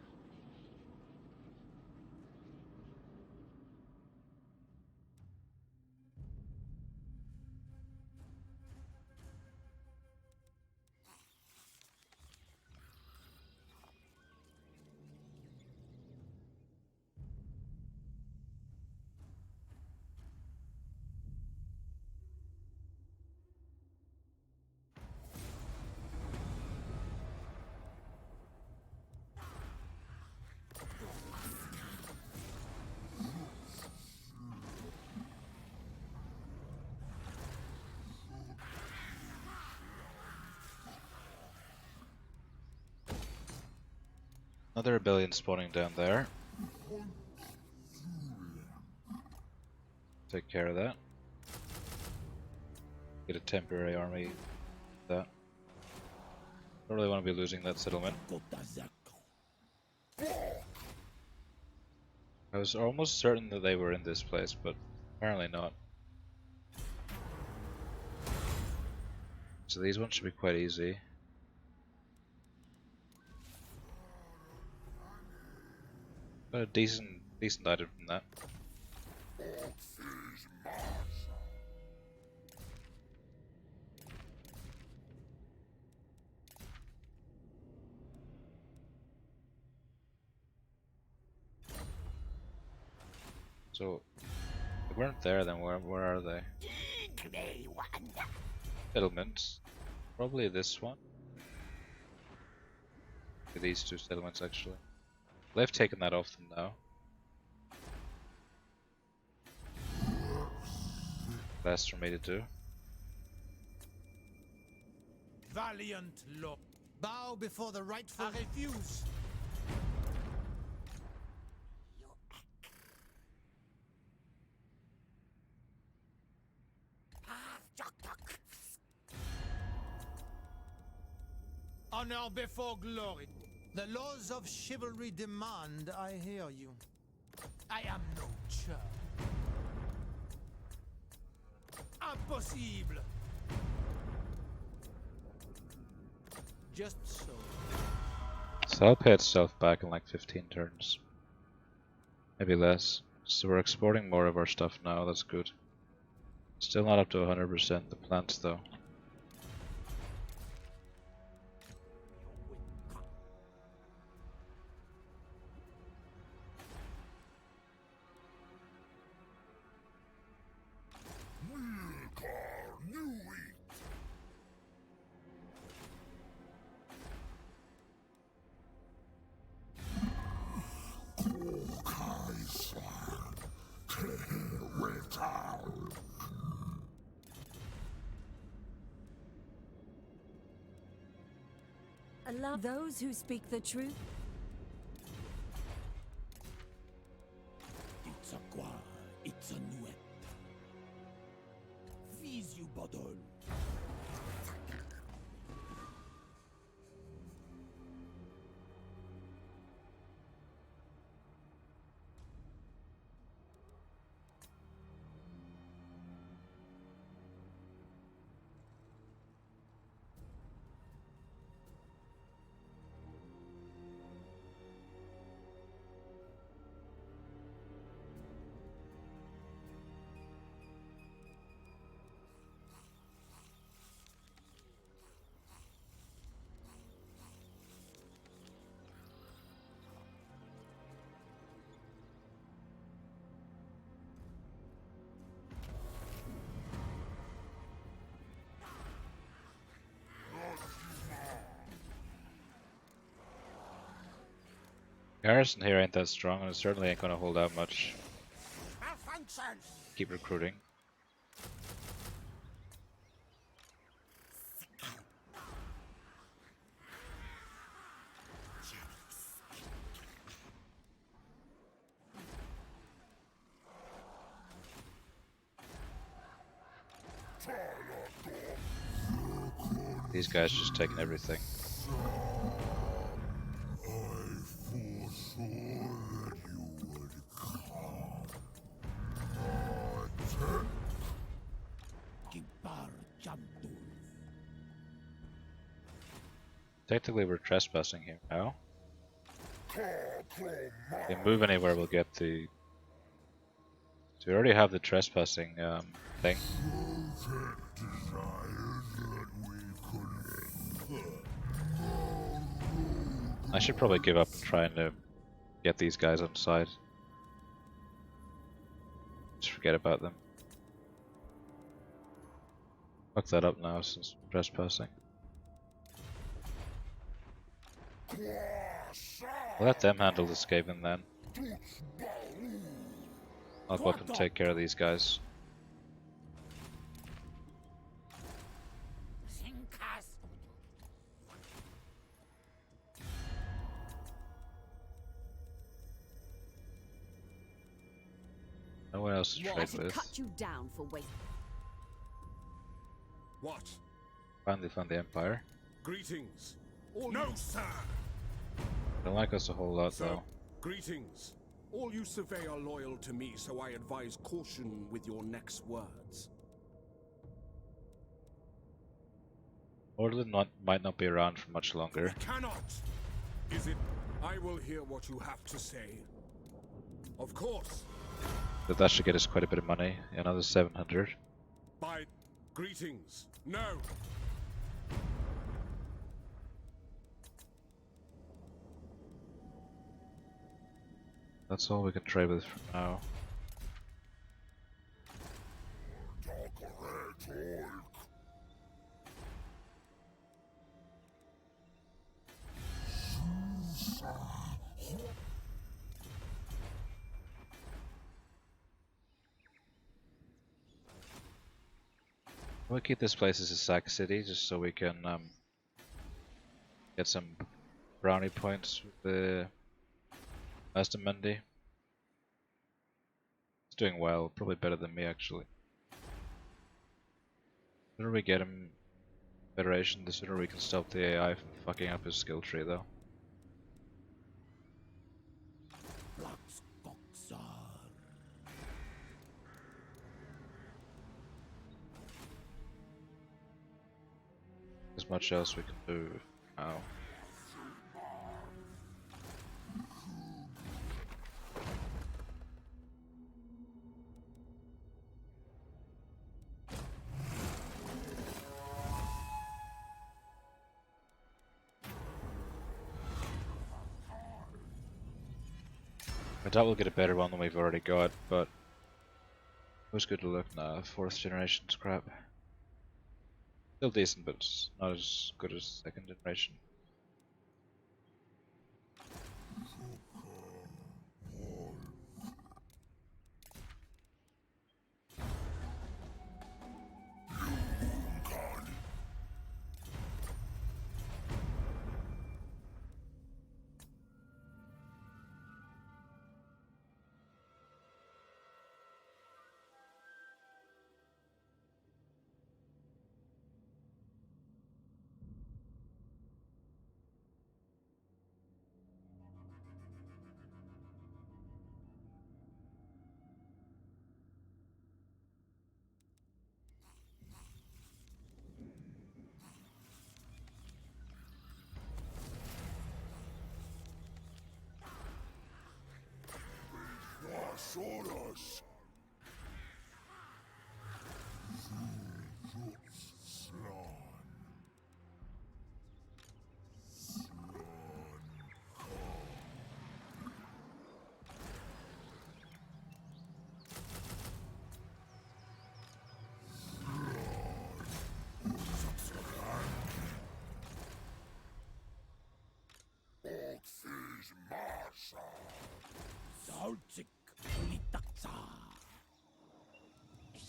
Another rebellion spawning down there. Take care of that. Get a temporary army. That. Don't really want to be losing that settlement. I was almost certain that they were in this place, but apparently not. So these ones should be quite easy. Got a decent item from that. So they weren't there then. Where are they? Settlements. Probably this one. These two settlements actually. They've taken that off them now. Less for me to do. Valiant lord. Bow before the rightful. I refuse. Honor before glory. The laws of chivalry demand I hear you. I am no churl. Impossible. Just so. So I'll pay itself back in like 15 turns. Maybe less. So we're exporting more of our stuff now, that's good. Still not up to 100% the plants though. Allow those who speak the truth. Itza quoi, Itza nuet. Vis you bodol. Garrison here ain't that strong and it certainly ain't gonna hold out much. Keep recruiting. These guys just taking everything. I foresaw that you would come. Technically we're trespassing here now. If we move anywhere we'll get the... So we already have the trespassing thing. I should probably give up and try and get these guys on side. Just forget about them. Fuck that up now since we're trespassing. Let them handle the Skaven then. I'll go up and take care of these guys. No one else to trade with. Cut you down for waste. What? Finally found the Empire. Greetings. No, sir! Don't like us a whole lot though. Greetings. All you survey are loyal to me, so I advise caution with your next words. Orlin might not be around for much longer. Cannot! Is it? I will hear what you have to say. Of course. But that should get us quite a bit of money. Another 700. By greetings. No! That's all we can trade with for now. We'll keep this place as a sack city just so we can get some brownie points with the Master Mendy. He's doing well, probably better than me actually. The sooner we get him Federation, the sooner we can stop the AI from fucking up his skill tree though. There's much else we can do now. I doubt we'll get a better one than we've already got, but it was good to look now. 4th generation scrap. Still decent, but not as good as 2nd generation. Soros.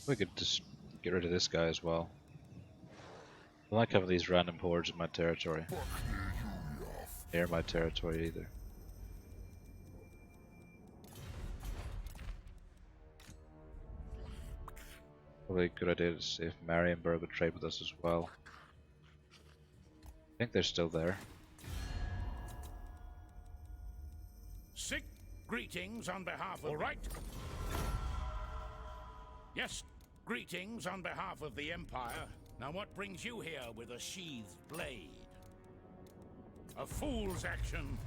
We could just get rid of this guy as well. I don't like having these random hordes in my territory. Near my territory either. Probably a good idea to see if Marienburg would trade with us as well. I think they're still there. Sick greetings on behalf of... All right. Yes, greetings on behalf of the Empire. Now what brings you here with a sheathed blade? A fool's action.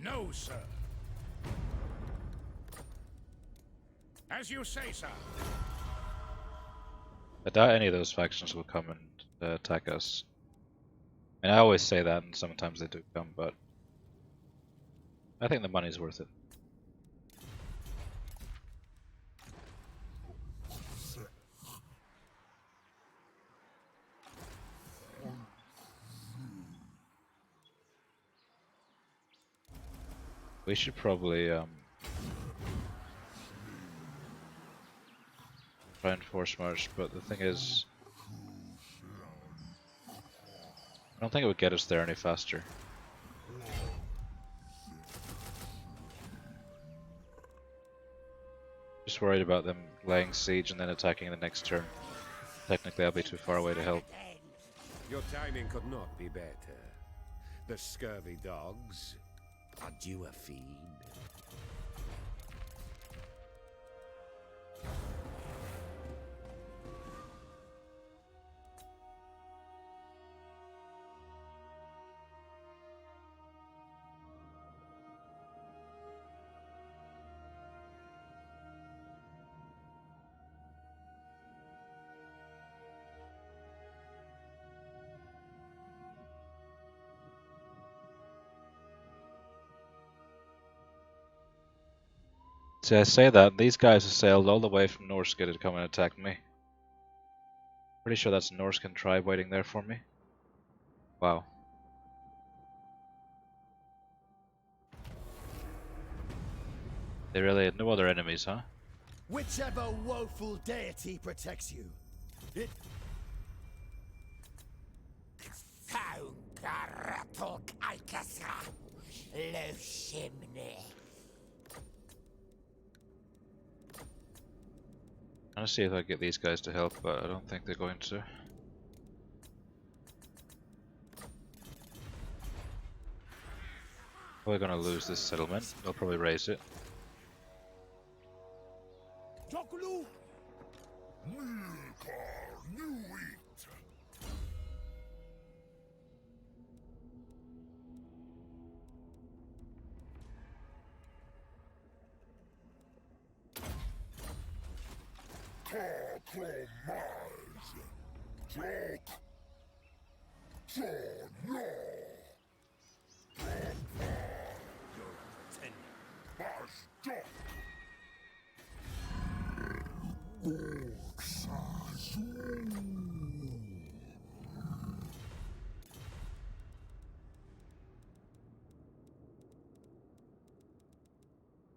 No, sir. As you say, sir. I doubt any of those factions will come and attack us. I mean, I always say that, and sometimes they do come, but I think the money's worth it. We should probably try and force march, but the thing is, I don't think it would get us there any faster. Just worried about them laying siege and then attacking the next turn. Technically, I'll be too far away to help. Your timing could not be better. The scurvy dogs are due a feed. See, I say that, these guys have sailed all the way from Norsca to come and attack me. Pretty sure that's a Norscan tribe waiting there for me. Wow. They really had no other enemies, huh? Whichever woeful deity protects you. It... I'm gonna see if I can get these guys to help, but I don't think they're going to. We're gonna lose this settlement. They'll probably raise it.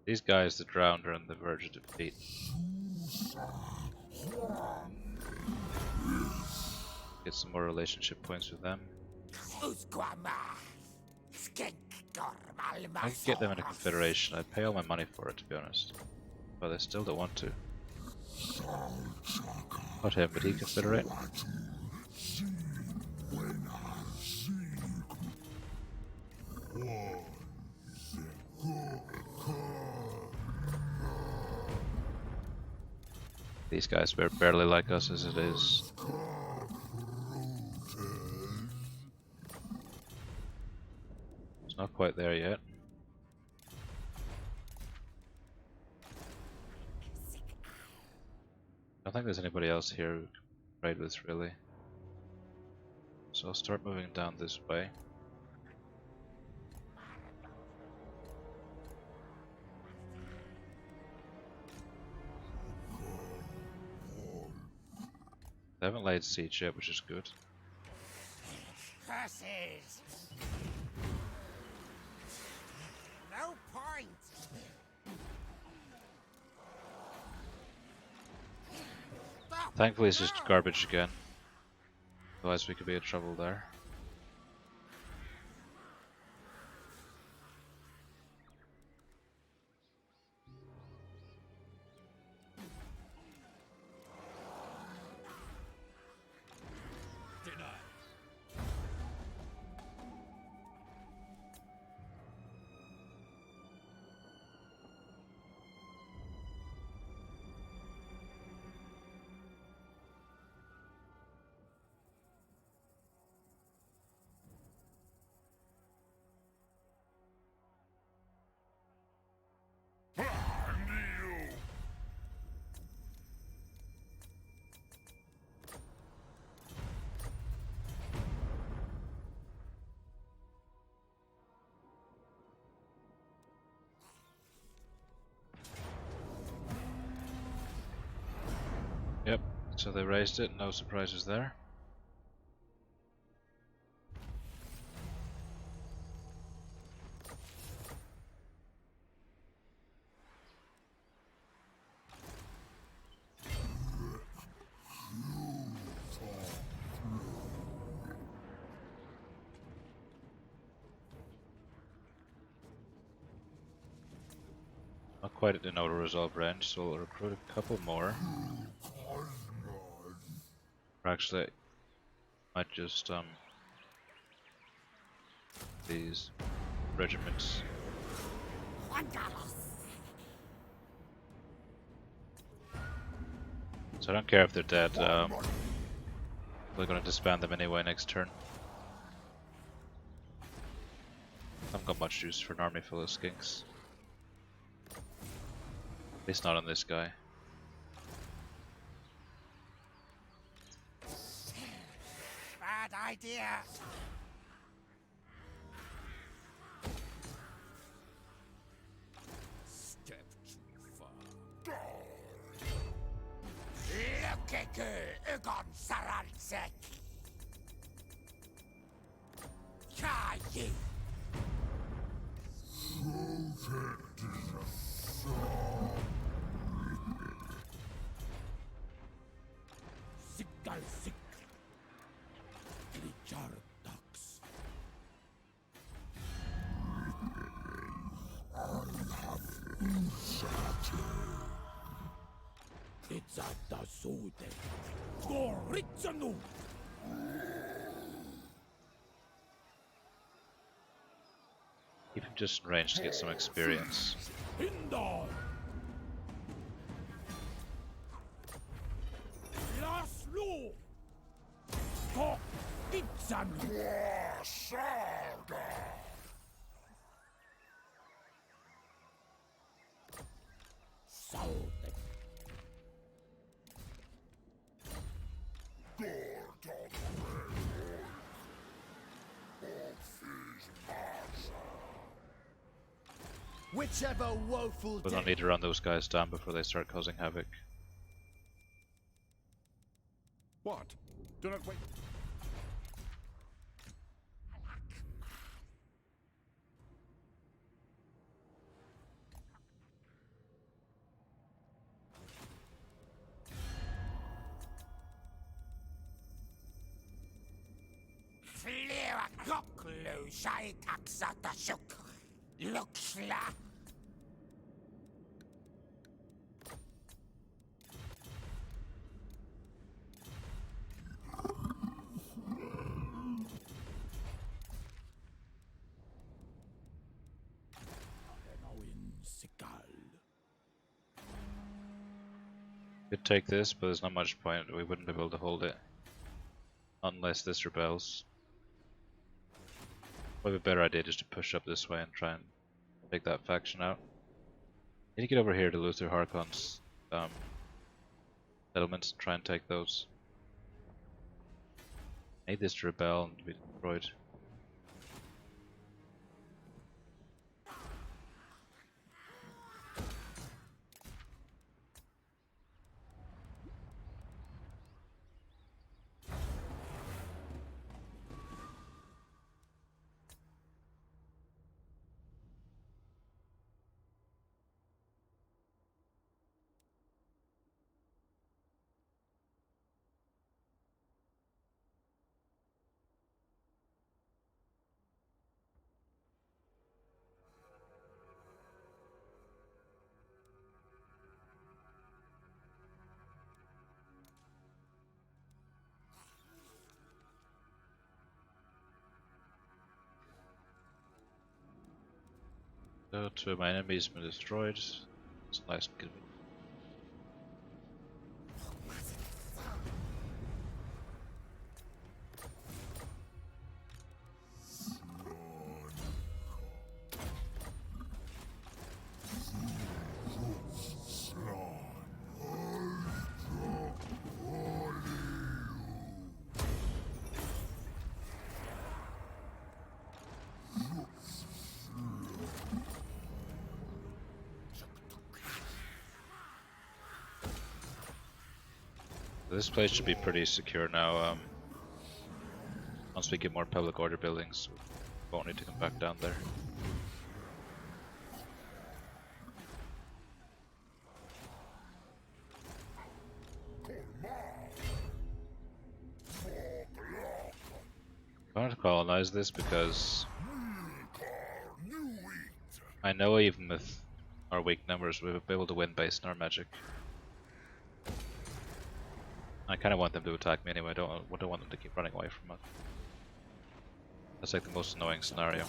These guys that drowned are on the verge of defeat. Get some more relationship points with them. I could get them in a confederation. I'd pay all my money for it, to be honest. But they still don't want to. Not him, but he confederate. These guys were barely like us as it is. It's not quite there yet. I don't think there's anybody else here who can trade with, really. So I'll start moving down this way. They haven't laid siege yet, which is good. Curses! No point! Thankfully it's just garbage again. Otherwise we could be in trouble there. So they raised it, no surprises there. Not quite at the auto-resolve range, so we'll recruit a couple more. Or actually, might just these regiments. So I don't care if they're dead. We're gonna disband them anyway next turn. Haven't got much use for an army full of skinks. At least not on this guy. Bad idea. Step too far. Lökekö ögon saralsek. Kaji. Sikkal sik. Richard ducks. Itza da sude. Gor-rok. Keep him just in range to get some experience. Hindar. Laslo. Kok Itza. Saude. Whichever woeful We're gonna need to run those guys down before they start causing havoc. What? Do not wait. Flera koklu shai taksata shuk. Luxla. Could take this, but there's not much point. We wouldn't be able to hold it. Unless this rebels. Probably a better idea just to push up this way and try and take that faction out. Need to get over here to Luther Harkon's settlements and try and take those. Need this to rebel and be destroyed. So two of my enemies have been destroyed. It's nice and good. This place should be pretty secure now. Once we get more public order buildings, we won't need to come back down there. I want to colonize this because I know even with our weak numbers we'll be able to win based on our magic. I kind of want them to attack me anyway. I don't want them to keep running away from us. That's like the most annoying scenario.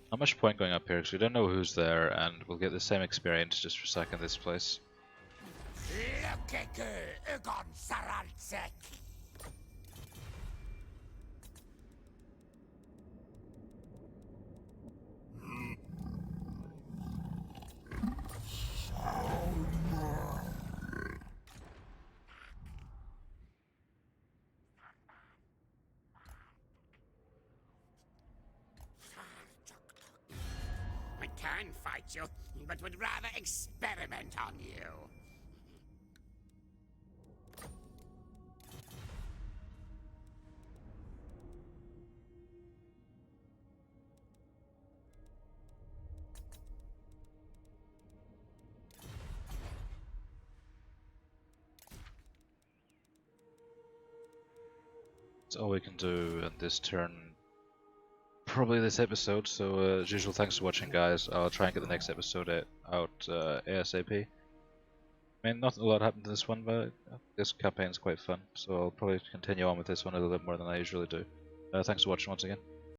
Not much point going up here because we don't know who's there, and we'll get the same experience just for sacking this place. I can fight you, but would rather experiment on you. That's all we can do in this turn. Probably this episode, so as usual, thanks for watching, guys. I'll try and get the next episode out ASAP. I mean, not a lot happened to this one, but this campaign's quite fun, so I'll probably continue on with this one a little bit more than I usually do. Thanks for watching once again.